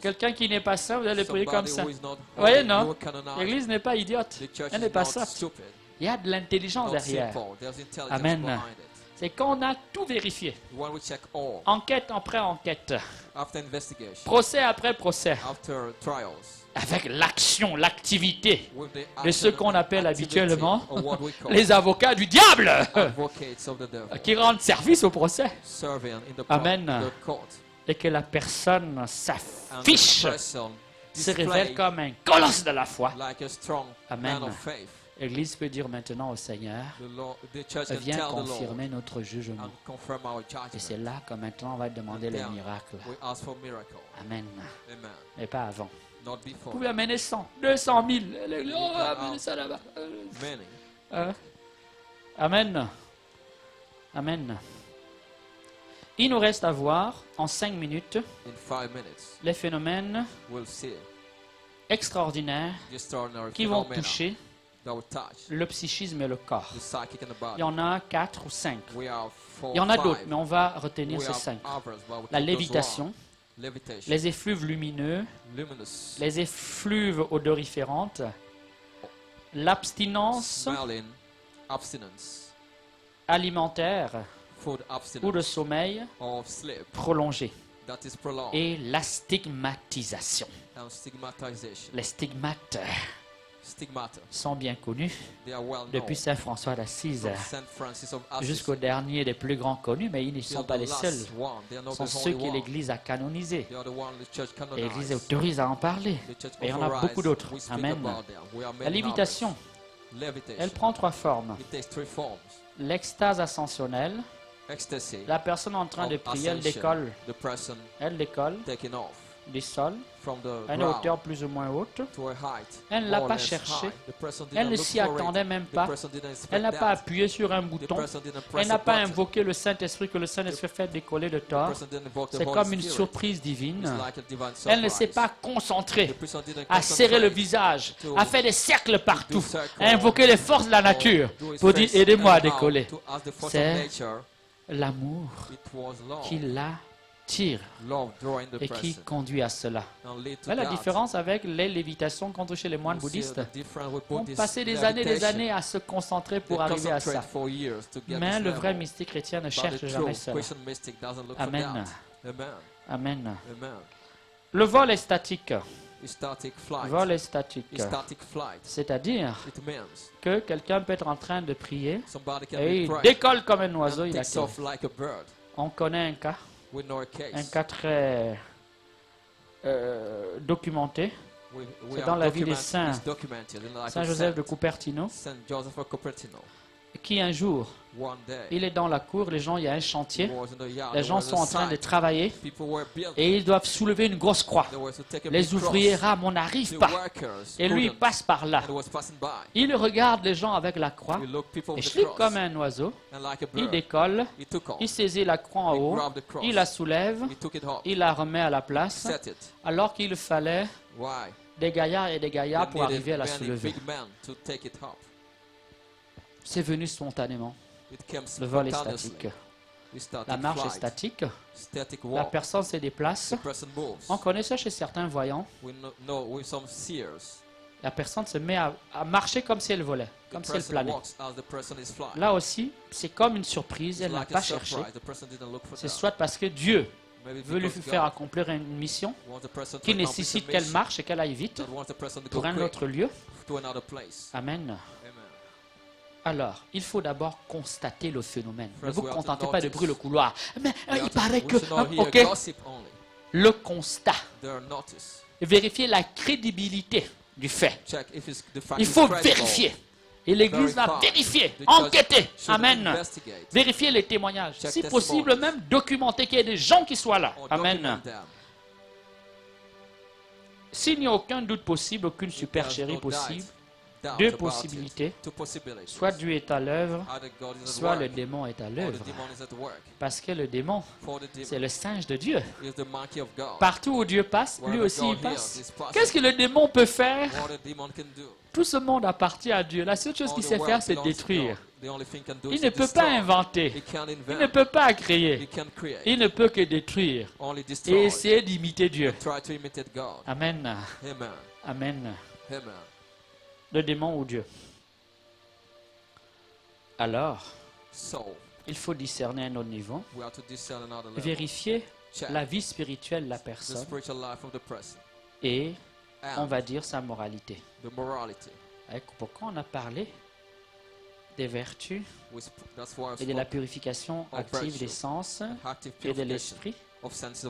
quelqu'un qui n'est pas saint, vous allez le prier comme ça. Vous voyez, non? L'Église n'est pas idiote. Elle n'est pas sotte. Il y a de l'intelligence derrière. Amen. C'est qu'on a tout vérifié. Enquête après enquête. Procès après procès. Avec l'action, l'activité de ce qu'on appelle habituellement les avocats du diable qui rendent service au procès. Amen. Et que la personne s'affiche, se révèle comme un colosse de la foi. Amen. L'Église peut dire maintenant au Seigneur, viens confirmer notre jugement. Et c'est là que maintenant on va demander les miracles. Amen. Mais pas avant. Vous pouvez amener 100, 200 000. Oh, amenez ça là-bas. Amen. Amen. Il nous reste à voir en 5 minutes les phénomènes extraordinaires qui vont toucher le psychisme et le corps. Il y en a 4 ou 5. Il y en a d'autres, mais on va retenir ces 5. La lévitation, les effluves lumineux, les effluves odoriférantes, l'abstinence alimentaire ou de sommeil prolongé et la stigmatisation. Les stigmates sont bien connus depuis Saint François d'Assise jusqu'aux derniers des plus grands connus, mais ils ne sont pas les seuls. Ce sont ceux que l'Église a canonisés. L'Église autorise à en parler. Et il y en a beaucoup d'autres. Amen. La lévitation, elle prend 3 formes. L'extase ascensionnelle, la personne en train de prier, elle décolle. Elle décolle. du sol, à une hauteur plus ou moins haute. Elle ne l'a pas cherché. Elle ne s'y attendait même pas. Elle n'a pas appuyé sur un bouton. Elle n'a pas invoqué le Saint-Esprit que le Saint-Esprit fait décoller de tort. C'est comme une surprise divine. Elle ne s'est pas concentrée à serrer le visage, à faire des cercles partout, à invoquer les forces de la nature pour dire aidez-moi à décoller. C'est l'amour qui l'attire et qui conduit à cela. Mais la différence avec les lévitations qu'on trouve chez les moines bouddhistes, ont passé des années à se concentrer pour arriver à ça. Mais le vrai mystique chrétien ne cherche jamais cela. Amen. Amen. Le vol est statique. Vol est statique. C'est-à-dire que quelqu'un peut être en train de prier et il décolle comme un oiseau, il atterrit. On connaît un cas très documenté. C'est dans la vie des saints. Saint Joseph de Cupertino, qui un jour, il est dans la cour, les gens, il y a un chantier, les gens sont en train de travailler et ils doivent soulever une grosse croix. Les ouvriers rament, on n'arrive pas. Et lui, il passe par là. Il regarde les gens avec la croix et chlic comme un oiseau, il décolle, il saisit la croix en haut, il la soulève, il la remet à la place, alors qu'il fallait des gaillards et des gaillards pour arriver à la soulever. C'est venu spontanément. Le vol est statique. La marche est statique. La personne se déplace. On connaît ça chez certains voyants. La personne se met à marcher comme si elle volait, comme si elle planait. Là aussi, c'est comme une surprise. Elle n'a pas cherché. C'est soit parce que Dieu veut lui faire accomplir une mission qui nécessite qu'elle marche et qu'elle aille vite pour un autre lieu. Amen. Alors, il faut d'abord constater le phénomène. Ne vous contentez pas de brûler le couloir. Mais il paraît que... ok. Le constat. Vérifier la crédibilité du fait. Il faut vérifier. Et l'Église va vérifier, enquêter. Amen. Vérifier les témoignages. Si possible, même documenter qu'il y ait des gens qui soient là. Amen. S'il n'y a aucun doute possible, aucune supercherie possible, deux possibilités, soit Dieu est à l'œuvre, soit le démon est à l'œuvre. Parce que le démon, c'est le singe de Dieu. Partout où Dieu passe, lui aussi il passe. Qu'est-ce que le démon peut faire? Tout ce monde appartient à Dieu. La seule chose qu'il sait faire, c'est détruire. Il ne peut pas inventer. Il ne peut pas créer. Il ne peut que détruire et essayer d'imiter Dieu. Amen. Amen. Le démon ou Dieu. Alors, il faut discerner un autre niveau, vérifier la vie spirituelle de la personne et, on va dire, sa moralité. Pourquoi on a parlé des vertus et de la purification active des sens et de l'esprit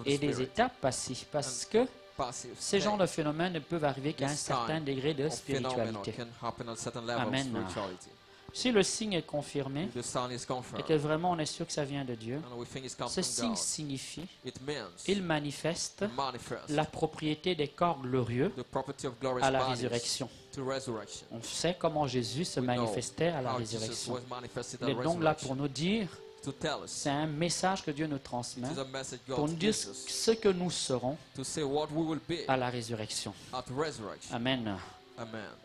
et des étapes passives? Parce que ces genres de phénomènes ne peuvent arriver qu'à un certain degré de spiritualité. Amen. Si le signe est confirmé et que vraiment on est sûr que ça vient de Dieu, ce signe signifie, il manifeste la propriété des corps glorieux à la résurrection. On sait comment Jésus se manifestait à la résurrection. Il est donc là pour nous dire, c'est un message que Dieu nous transmet pour nous dire ce que nous serons à la résurrection. Amen.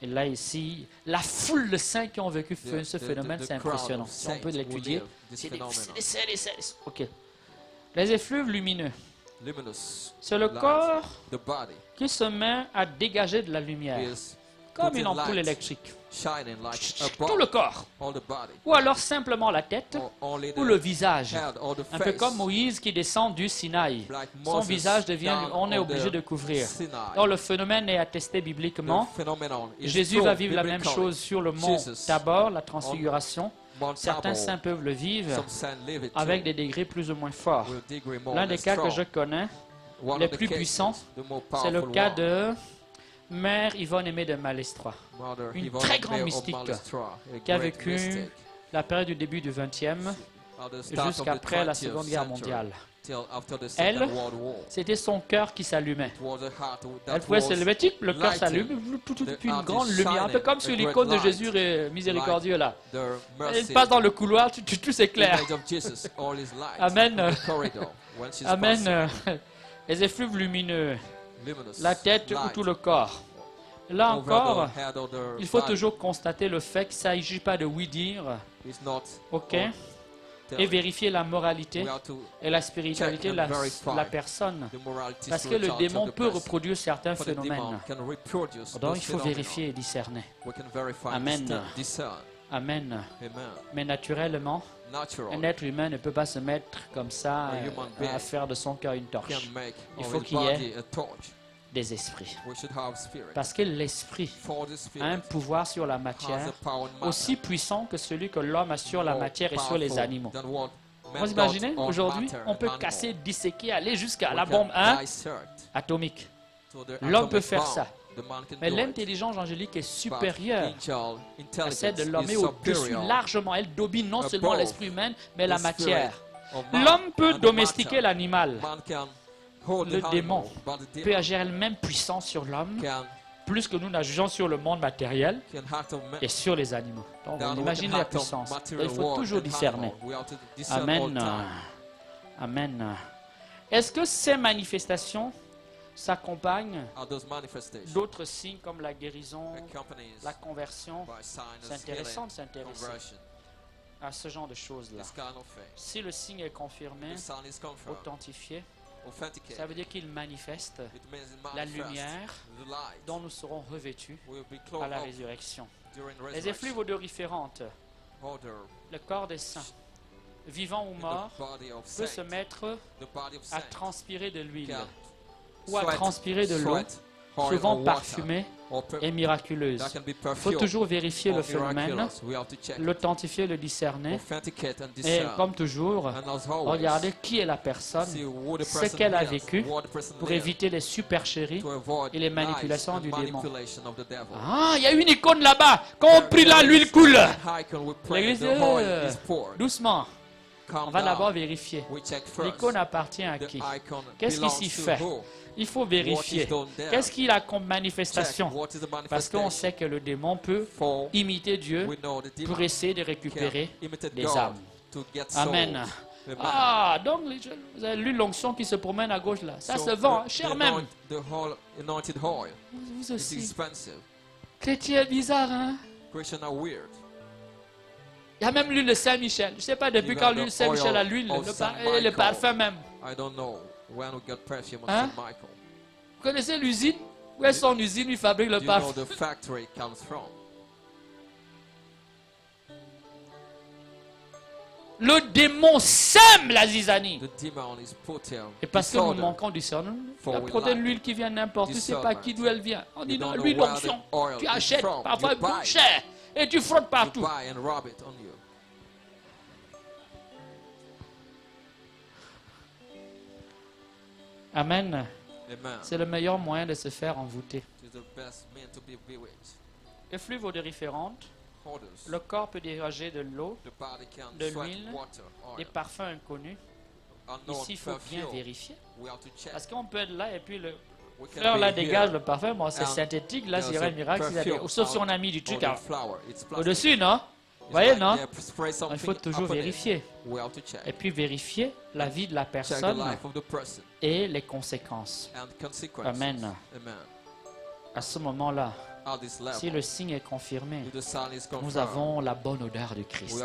Et là ici, la foule de saints qui ont vécu ce phénomène, c'est impressionnant. Si on peut l'étudier, c'est des ok. Les effluves lumineux, c'est le corps qui se met à dégager de la lumière, comme une ampoule électrique. Tout le corps. Ou alors simplement la tête ou le visage. Un peu comme Moïse qui descend du Sinaï. Son visage devient, on est obligé de couvrir. Donc le phénomène est attesté bibliquement. Jésus va vivre la même chose sur le mont Tabor, la transfiguration. Certains saints peuvent le vivre avec des degrés plus ou moins forts. L'un des cas que je connais, les plus puissants, c'est le cas de Mère Yvonne Aimée de Malestroit, une très grande mystique qui a vécu la période du début du XXe jusqu'après la Seconde Guerre mondiale. Elle, c'était son cœur qui s'allumait. Elle pouvait se lever, le cœur s'allume, puis une grande lumière, un peu comme sur l'icône de Jésus miséricordieux là. Elle passe dans le couloir, tout s'éclaire. Amen. Amen. Les effluves lumineux, la tête ou tout le corps. Là encore, il faut toujours constater le fait qu'il ne s'agit pas de oui dire, ok, et vérifier la moralité et la spiritualité de la personne. Parce que le démon peut reproduire certains phénomènes. Donc il faut vérifier et discerner. Amen. Amen. Mais naturellement, un être humain ne peut pas se mettre comme ça à faire de son cœur une torche. Il faut qu'il y ait des esprits. Parce que l'esprit a un pouvoir sur la matière aussi puissant que celui que l'homme a sur la matière et sur les animaux. Vous imaginez, aujourd'hui, on peut casser, disséquer, aller jusqu'à la bombe atomique. L'homme peut faire ça. Mais l'intelligence angélique est supérieure à celle de l'homme et au-dessus largement. Elle domine non seulement l'esprit humain, mais la matière. L'homme peut domestiquer l'animal. Le démon peut agir elle-même puissant sur l'homme, plus que nous n'agissons sur le monde matériel et sur les animaux. Donc, on imagine la puissance. Donc, il faut toujours discerner. Amen. Amen. Est-ce que ces manifestations s'accompagnent d'autres signes comme la guérison, la conversion? C'est intéressant de s'intéresser à ce genre de choses-là. Si le signe est confirmé, authentifié, ça veut dire qu'il manifeste la lumière dont nous serons revêtus à la résurrection. Les effluves odoriférantes, le corps des saints, vivant ou mort, peut se mettre à transpirer de l'huile ou à transpirer de l'eau, souvent parfumée et miraculeuse. Il faut toujours vérifier le phénomène, l'authentifier, le discerner. Et comme toujours, regardez qui est la personne, ce qu'elle a vécu, pour éviter les supercheries et les manipulations du démon. Ah, il y a une icône là-bas. Quand on prie là, l'huile coule. L'église, doucement. On va d'abord vérifier. L'icône appartient à qui? Qu'est-ce qui s'y fait? Il faut vérifier. Qu'est-ce qu'il a comme manifestation? Parce qu'on sait que le démon peut imiter Dieu pour essayer de récupérer des âmes. Amen. Ah, donc vous avez lu l'onction qui se promène à gauche là. Ça se vend, cher même. Vous aussi. Chrétien bizarre, hein? Il y a même l'huile de Saint-Michel. Je ne sais pas depuis quand l'huile Saint-Michel a l'huile, le parfum même. Hein? Vous connaissez l'usine? Où est son usine? Il fabrique le parfum. Le démon sème la zizanie. Et parce que nous manquons du discernement, la protéine, l'huile qui vient n'importe où, tu ne sais pas qui d'où elle vient. On dit non, l'huile d'onction. Tu achètes parfois plus cher et tu frottes partout. Amen. C'est le meilleur moyen de se faire envoûter. Effluves odoriférantes. Le corps peut dégager de l'eau, de l'huile, des parfums inconnus. Ici, il faut bien vérifier. Parce qu'on peut être là et puis le fleur là dégage le parfum. Bon, c'est synthétique. Là, c'est un miracle. Sauf si on a mis du truc au-dessus, non? Vous voyez, non? Il faut toujours vérifier. Et puis vérifier la vie de la personne et les conséquences. Amen. À ce moment-là, si le signe est confirmé, nous avons la bonne odeur du Christ,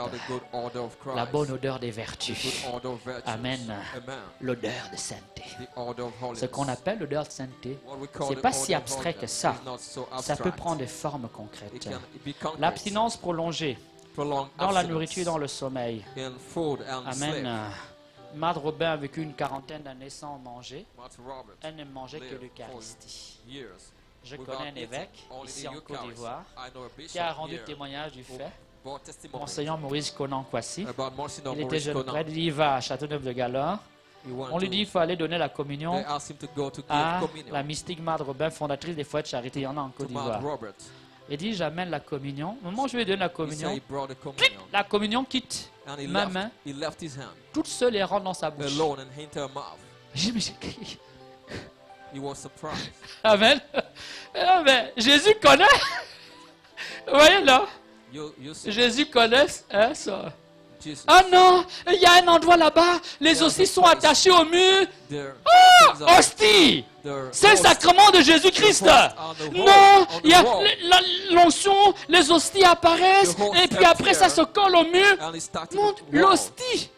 la bonne odeur des vertus. Amen. L'odeur de sainteté. Ce qu'on appelle l'odeur de sainteté, ce n'est pas si abstrait que ça. Ça peut prendre des formes concrètes. L'abstinence prolongée dans la nourriture et dans le sommeil. Amen. Matt Robin a vécu une quarantaine d'années sans manger. Elle ne mangeait que l'Eucharistie. Je connais un évêque ici en Côte d'Ivoire qui a rendu témoignage du fait. Monseigneur Maurice Conan Kwasi. Il était jeune prêtre, il va à Châteauneuf-de-Galard. On lui dit qu'il faut aller donner la communion à la mystique Matt Robin, fondatrice des foyers de charité. Il y en a en Côte d'Ivoire. Il dit, j'amène la communion. Au moment où je vais donner la communion, la communion quitte. ma main, toute seule et rentre dans sa bouche. J'ai dit, mais Amen. Amen. Jésus connaît. Vous voyez là? Jésus connaît hein, ça. Ah non, il y a un endroit là-bas, les hosties sont attachés au mur. Oh, hostie! C'est le sacrement de Jésus-Christ. Non, il y a l'onction, les hosties apparaissent, et puis après ça se colle au mur. L'hostie.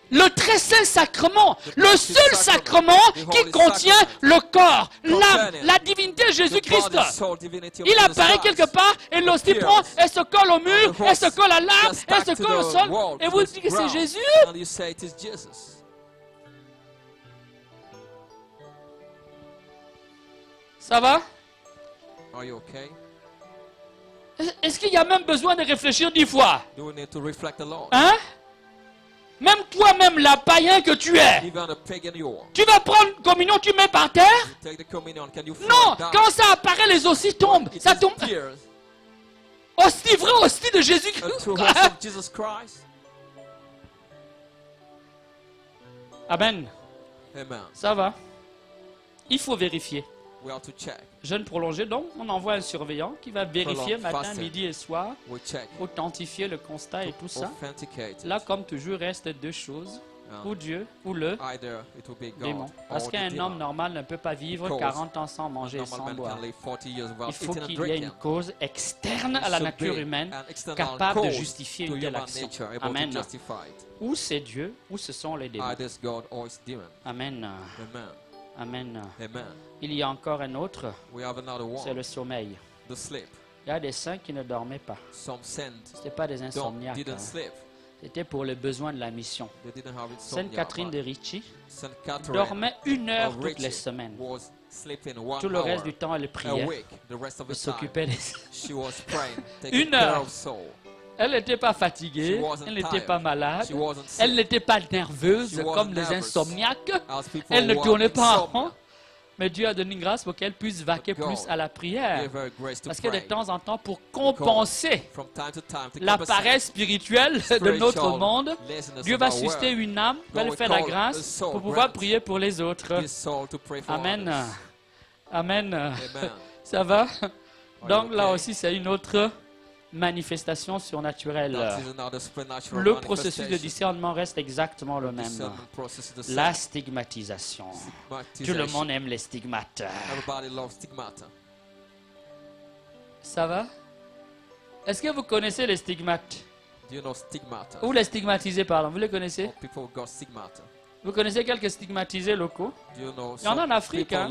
Le très saint sacrement, le seul sacrement qui contient le corps, l'âme, la divinité de Jésus-Christ. Il apparaît quelque part et l'hostie prend, elle se colle au mur, elle se colle à l'âme, elle se colle au sol. Et vous dites que c'est Jésus? Ça va? Est-ce qu'il y a même besoin de réfléchir 10 fois? Hein? Même toi-même, la païen que tu es, tu vas prendre communion, tu mets par terre? Non, quand ça apparaît, les hosties tombent. Ça tombe. Hostie, vrai hostie de Jésus-Christ. Amen. Ça va. Il faut vérifier. Jeûne prolongé, donc on envoie un surveillant qui va vérifier matin, midi et soir, authentifier le constat et tout ça. Là, comme toujours, reste deux choses, ou Dieu, ou le démon. Parce qu'un homme normal ne peut pas vivre 40 ans sans manger et sans boire. Il faut qu'il y ait une cause externe à la nature humaine, capable de justifier une telle action. Amen. Ou c'est Dieu, ou ce sont les démons. Amen. Amen. Il y a encore un autre, c'est le sommeil. Il y a des saints qui ne dormaient pas. Ce n'était pas des insomniaques. C'était pour les besoins de la mission. Sainte Catherine de Ricci dormait 1 heure toutes les semaines. Tout le reste du temps, elle priait. Elle s'occupait des... 1 heure. Elle n'était pas fatiguée, elle n'était pas malade, elle n'était pas nerveuse comme les insomniaques, elle ne tournait pas en rond. Mais Dieu a donné une grâce pour qu'elle puisse vaquer plus à la prière. Parce que de temps en temps, pour compenser la paresse spirituelle de notre monde, Dieu va susciter une âme, va lui faire la grâce pour pouvoir prier pour les autres. Amen. Amen. Ça va? Donc là aussi, c'est une autre manifestation surnaturelle. Le processus de discernement reste exactement le même. La stigmatisation. Tout le monde aime les stigmates. Ça va? Est-ce que vous connaissez les stigmates? Ou les stigmatisés, pardon. Vous les connaissez? Vous connaissez quelques stigmatisés locaux? Il y en a en Afrique. Hein?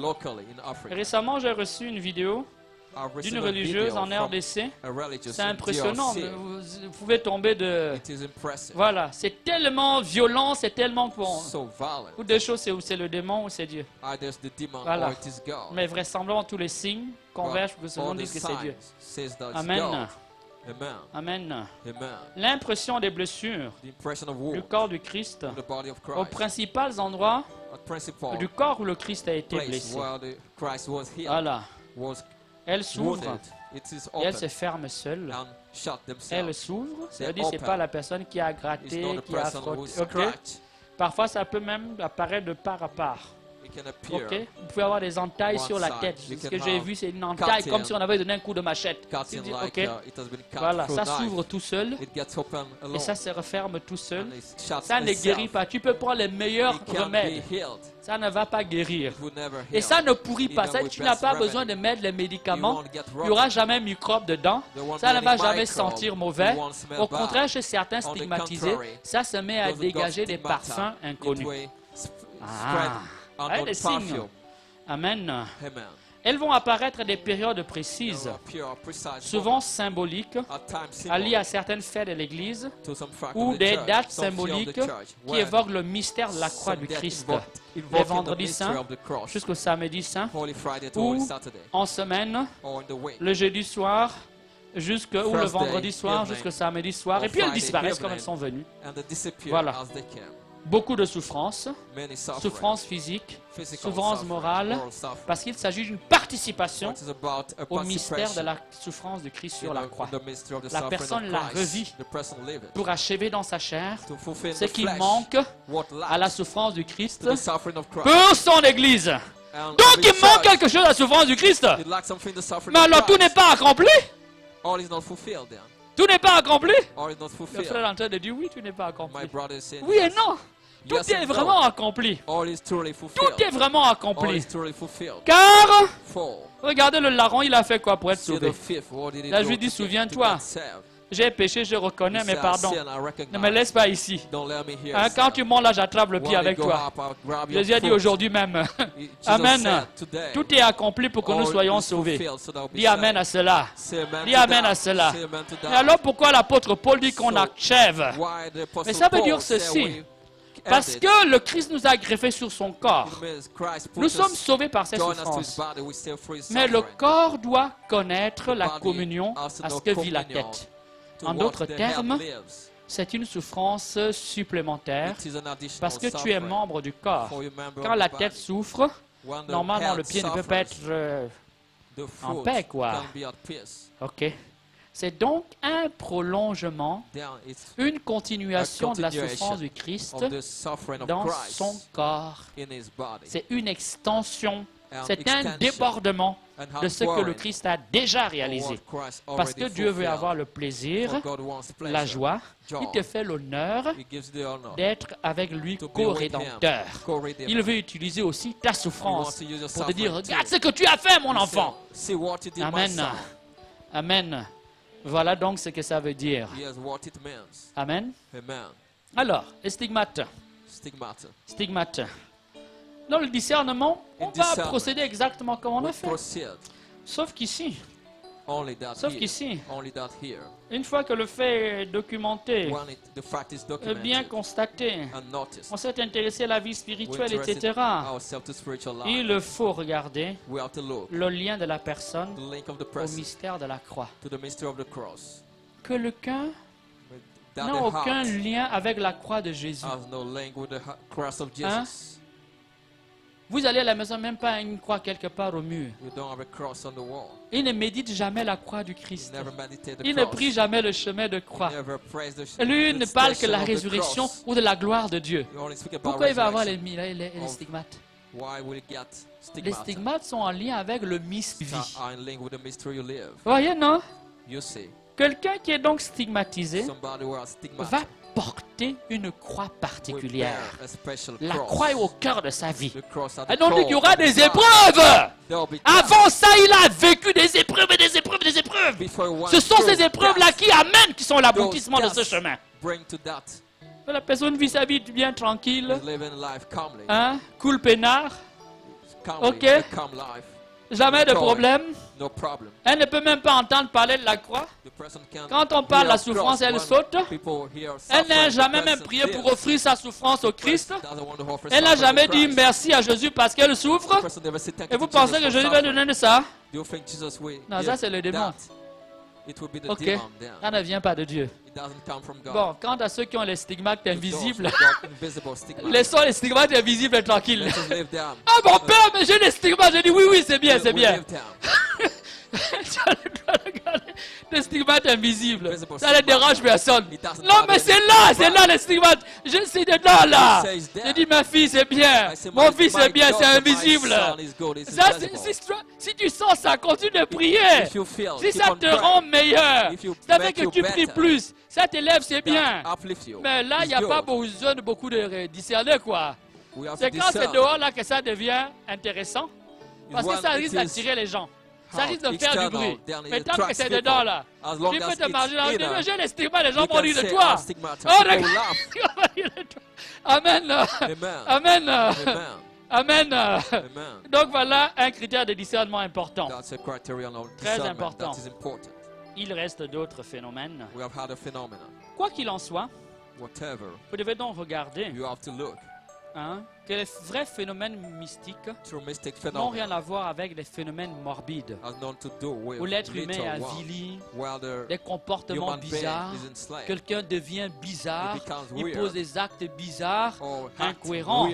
Récemment, j'ai reçu une vidéo d'une religieuse en RDC. C'est impressionnant. Vous pouvez tomber de... Voilà. C'est tellement violent, c'est tellement bon. Ou deux choses, c'est où c'est le démon ou c'est Dieu. Voilà. Mais vraisemblablement, tous les signes convergent pour que ce monde dise que c'est Dieu. Amen. Amen. L'impression des blessures du corps du Christ aux principaux endroits du corps où le Christ a été blessé. Voilà. Elle s'ouvre et elle se ferme seule. Elle s'ouvre, ça veut dire que ce n'est pas la personne qui a gratté, qui a frotté. Okay? Parfois, ça peut même apparaître de part à part. Okay? Vous pouvez avoir des entailles sur la tête. Ce que j'ai vu, c'est une entaille comme si on avait donné un coup de machette. Okay? Voilà, ça s'ouvre tout seul et ça se referme tout seul. Ça ne guérit pas. Tu peux prendre les meilleurs remèdes. Ça ne va pas guérir. Et ça ne pourrit pas. Ça, tu n'as pas besoin de mettre les médicaments. Il n'y aura jamais un microbe dedans. Ça ne va jamais sentir mauvais. Au contraire, chez certains stigmatisés, ça se met à dégager des parfums inconnus. Ah, les signes. Amen. Elles vont apparaître à des périodes précises, souvent symboliques, liées à certaines fêtes de l'Église, ou des dates symboliques qui évoquent le mystère de la croix du Christ. Les vendredis saints jusqu'au samedi saint, ou en semaine, le jeudi soir, ou le vendredi soir jusqu'au samedi soir, et puis elles disparaissent comme elles sont venues. Voilà. beaucoup de souffrances, souffrances physiques, souffrances morales, parce qu'il s'agit d'une participation au mystère de la souffrance de Christ sur la croix. La personne la revit pour achever dans sa chair ce qui manque à la souffrance du Christ pour son Église. Donc il manque quelque chose à la souffrance du Christ. Mais alors tout n'est pas accompli. Tout n'est pas accompli. Le frère est en train de dire oui, tout n'est pas accompli. Oui et non. Tout est vraiment accompli. Tout est vraiment accompli. Car, regardez le larron, il a fait quoi pour être sauvé? Là, je lui dis, souviens-toi, j'ai péché, je reconnais, mais pardon. Ne me laisse pas ici. Hein, quand tu montes là, j'attrape le pied avec toi. Jésus a dit aujourd'hui même. Amen. Tout est accompli pour que nous soyons sauvés. Dis Amen à cela. Dis Amen à cela. Et alors pourquoi l'apôtre Paul dit qu'on achève? Mais ça veut dire ceci. Parce que le Christ nous a greffé sur son corps. Nous sommes sauvés par ses souffrances. Mais le corps doit connaître la communion à ce que vit la tête. En d'autres termes, c'est une souffrance supplémentaire parce que tu es membre du corps. Quand la tête souffre, normalement le pied ne peut pas être en paix, quoi. Ok. C'est donc un prolongement, une continuation de la souffrance du Christ dans son corps. C'est une extension, c'est un débordement de ce que le Christ a déjà réalisé. Parce que Dieu veut avoir le plaisir, la joie, il te fait l'honneur d'être avec lui co-rédempteur. Il veut utiliser aussi ta souffrance pour te dire, regarde ce que tu as fait, mon enfant. Amen. Amen. Voilà donc ce que ça veut dire. Amen. Alors, les stigmates. Stigmates. Dans le discernement, on va procéder exactement comme on a fait. Sauf qu'ici, une fois que le fait est documenté, bien constaté, on s'est intéressé à la vie spirituelle, etc., il faut regarder le lien de la personne au mystère de la croix. Quelqu'un n'a aucun lien avec la croix de Jésus. Hein? Vous allez à la maison, même pas une croix quelque part au mur. Il ne médite jamais la croix du Christ. Il ne prie jamais le chemin de croix. Lui ne parle que de la résurrection ou de la gloire de Dieu. Pourquoi il va avoir les stigmates? Les stigmates sont en lien avec le mystère. Voyez, non? Quelqu'un qui est donc stigmatisé va porter une croix particulière. La croix est au cœur de sa vie. Et donc il y aura des épreuves. Avant ça, il a vécu des épreuves et des épreuves et des épreuves. Ce sont ces épreuves-là qui amènent, qui sont l'aboutissement de ce chemin. La personne vit sa vie bien tranquille. Hein? Cool peinard. Ok. Jamais de problème. Elle ne peut même pas entendre parler de la croix. Quand on parle de la souffrance, elle saute. Elle n'a jamais même prié pour offrir sa souffrance au Christ. Elle n'a jamais dit merci à Jésus parce qu'elle souffre. Et vous pensez que Jésus va donner ça? Non, ça c'est le démon. Ok, ça ne vient pas de Dieu. Bon, quant à ceux qui ont les stigmates invisibles, laissons les stigmates invisibles tranquilles. Ah mon père, mais j'ai les stigmates. Je dis oui, oui, c'est bien, c'est bien. Les stigmates invisibles, ça ne dérange personne. Non, mais c'est là les stigmates. Je suis dedans là. Je dis ma fille, c'est bien. Mon fils, c'est bien, c'est invisible. Ça, si tu sens ça, continue de prier. Si ça te rend meilleur, ça fait que tu pries plus. Ça t'élève, c'est bien. Mais là, il n'y a pas besoin de beaucoup de discerner, quoi. C'est quand c'est dehors là que ça devient intéressant. Parce que ça risque d'attirer les gens. Ça risque de faire du bruit. Mais tant que c'est dedans là, tu peux te marcher là. J'ai les stigmates, les gens vont rire de toi. Oh, Amen. Amen. Amen. Donc voilà un critère de discernement important. Très important. Il reste d'autres phénomènes. Quoi qu'il en soit, vous devez donc regarder que les vrais phénomènes mystiques n'ont rien à voir avec les phénomènes morbides, où l'être humain est avili, des comportements bizarres, quelqu'un devient bizarre, il pose des actes bizarres, incohérents.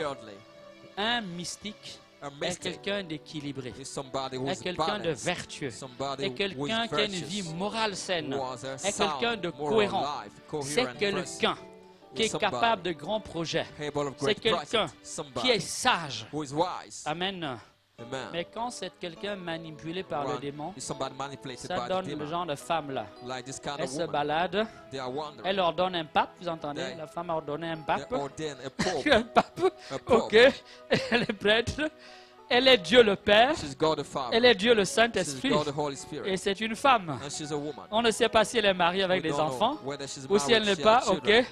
Un mystique est quelqu'un d'équilibré, est quelqu'un de vertueux, est quelqu'un qui a une vie morale saine, est quelqu'un de cohérent, c'est quelqu'un qui est capable de grands projets, c'est quelqu'un qui est sage. Amen. Mais quand c'est quelqu'un manipulé par le démon, ça donne le genre de femme-là. Elle se balade, elle ordonne un pape, vous entendez? La femme a ordonné un pape. Un pape, ok, elle est prêtre. Elle est Dieu le Père, elle est Dieu le Saint-Esprit, et c'est une femme. On ne sait pas si elle est mariée avec des enfants, ou si elle n'est pas, ok.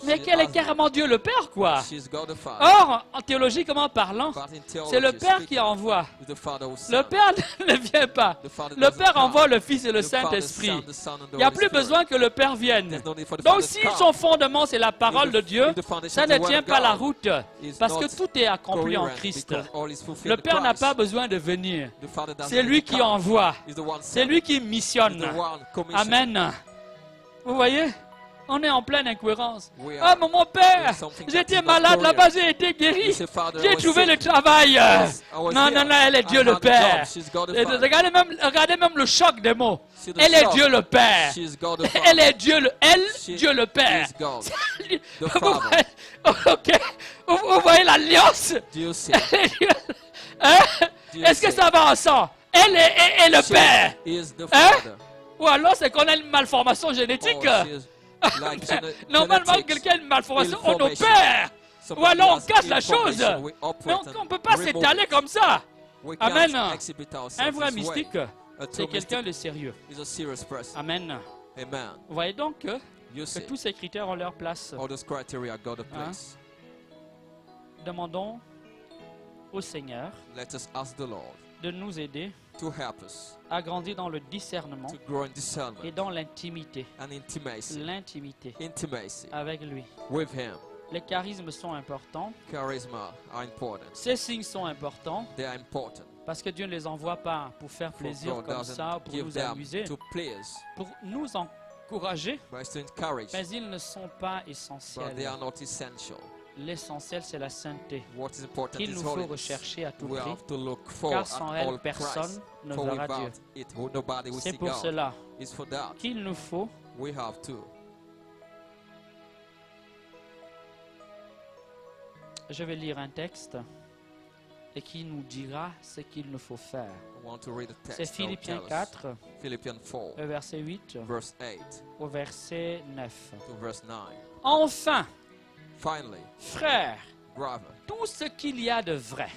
Mais qu'elle est carrément Dieu le Père, quoi. Or, en théologiquement parlant, c'est le Père qui envoie. Le Père ne vient pas. Le Père envoie le Fils et le Saint-Esprit. Il n'y a plus besoin que le Père vienne. Donc, si son fondement, c'est la parole de Dieu, ça ne tient pas la route, parce que tout est accompli en Christ. Le Père n'a pas besoin de venir. C'est lui qui envoie. C'est lui qui missionne. Amen. Vous voyez? On est en pleine incohérence. Ah, mais mon père, j'étais malade là-bas, j'ai été guéri. J'ai trouvé le travail. Non, elle est Dieu le Père. Regardez même le choc des mots. Elle est Dieu le Père. Elle est Dieu le Père. Ok. Vous voyez l'alliance? Est-ce que ça va ensemble? Elle est le Père. Ou alors c'est qu'on a une malformation génétique. Normalement, quelqu'un a une malformation, on opère. Ou alors on casse la chose. Mais on ne peut pas s'étaler comme ça. Amen. Un vrai mystique, c'est quelqu'un de sérieux. Amen. Vous voyez donc que tous ces critères ont leur place. Demandons au Seigneur de nous aider à grandir dans le discernement et dans l'intimité. L'intimité avec lui. Les charismes sont importants. Ces signes sont importants. Parce que Dieu ne les envoie pas pour faire plaisir comme ça, pour nous amuser, pour nous encourager, mais ils ne sont pas essentiels. L'essentiel, c'est la sainteté qu'il nous faut rechercher à tout prix, car sans elle, personne ne verra Dieu. C'est pour cela qu'il nous faut je vais lire un texte et qui nous dira ce qu'il nous faut faire. C'est Philippiens 4, le verset 8 au verset 9. Enfin, frères, tout ce qu'il y a de vrai,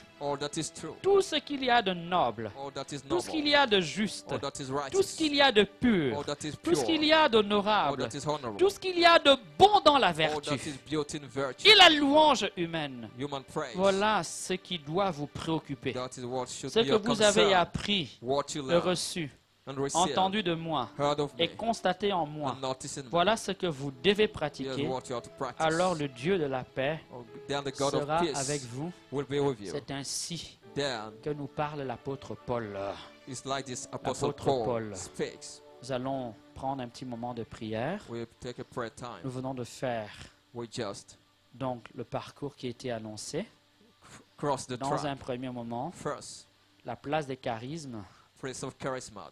tout ce qu'il y a de noble, tout ce qu'il y a de juste, tout ce qu'il y a de pur, tout ce qu'il y a d'honorable, tout ce qu'il y a de bon dans la vertu et la louange humaine, voilà ce qui doit vous préoccuper. Ce que vous avez appris, reçu, entendu de moi et constaté en moi, voilà ce que vous devez pratiquer. Alors le Dieu de la paix sera avec vous. C'est ainsi que nous parle l'apôtre Paul. L'apôtre Paul. Nous allons prendre un petit moment de prière. Nous venons de faire donc le parcours qui a été annoncé. Dans un premier moment, la place des charismes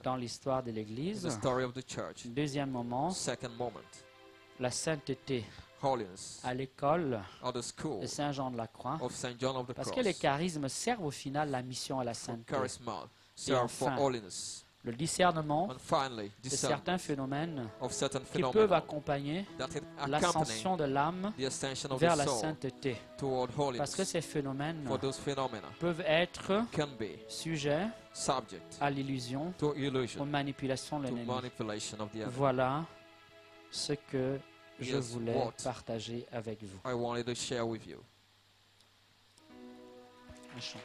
dans l'histoire de l'Église. Deuxième moment, la sainteté à l'école de Saint Jean de la Croix. Parce que les charismes servent au final la mission à la sainteté. Et enfin, le discernement de certains phénomènes qui peuvent accompagner l'ascension de l'âme vers la sainteté. Parce que ces phénomènes peuvent être sujets à l'illusion, aux manipulations de l'ennemi. Voilà ce que je voulais partager avec vous. Un chant.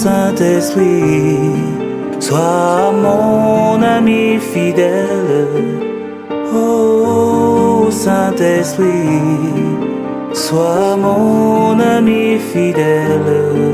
Saint-Esprit, sois mon ami fidèle. Oh Saint-Esprit, sois mon ami fidèle.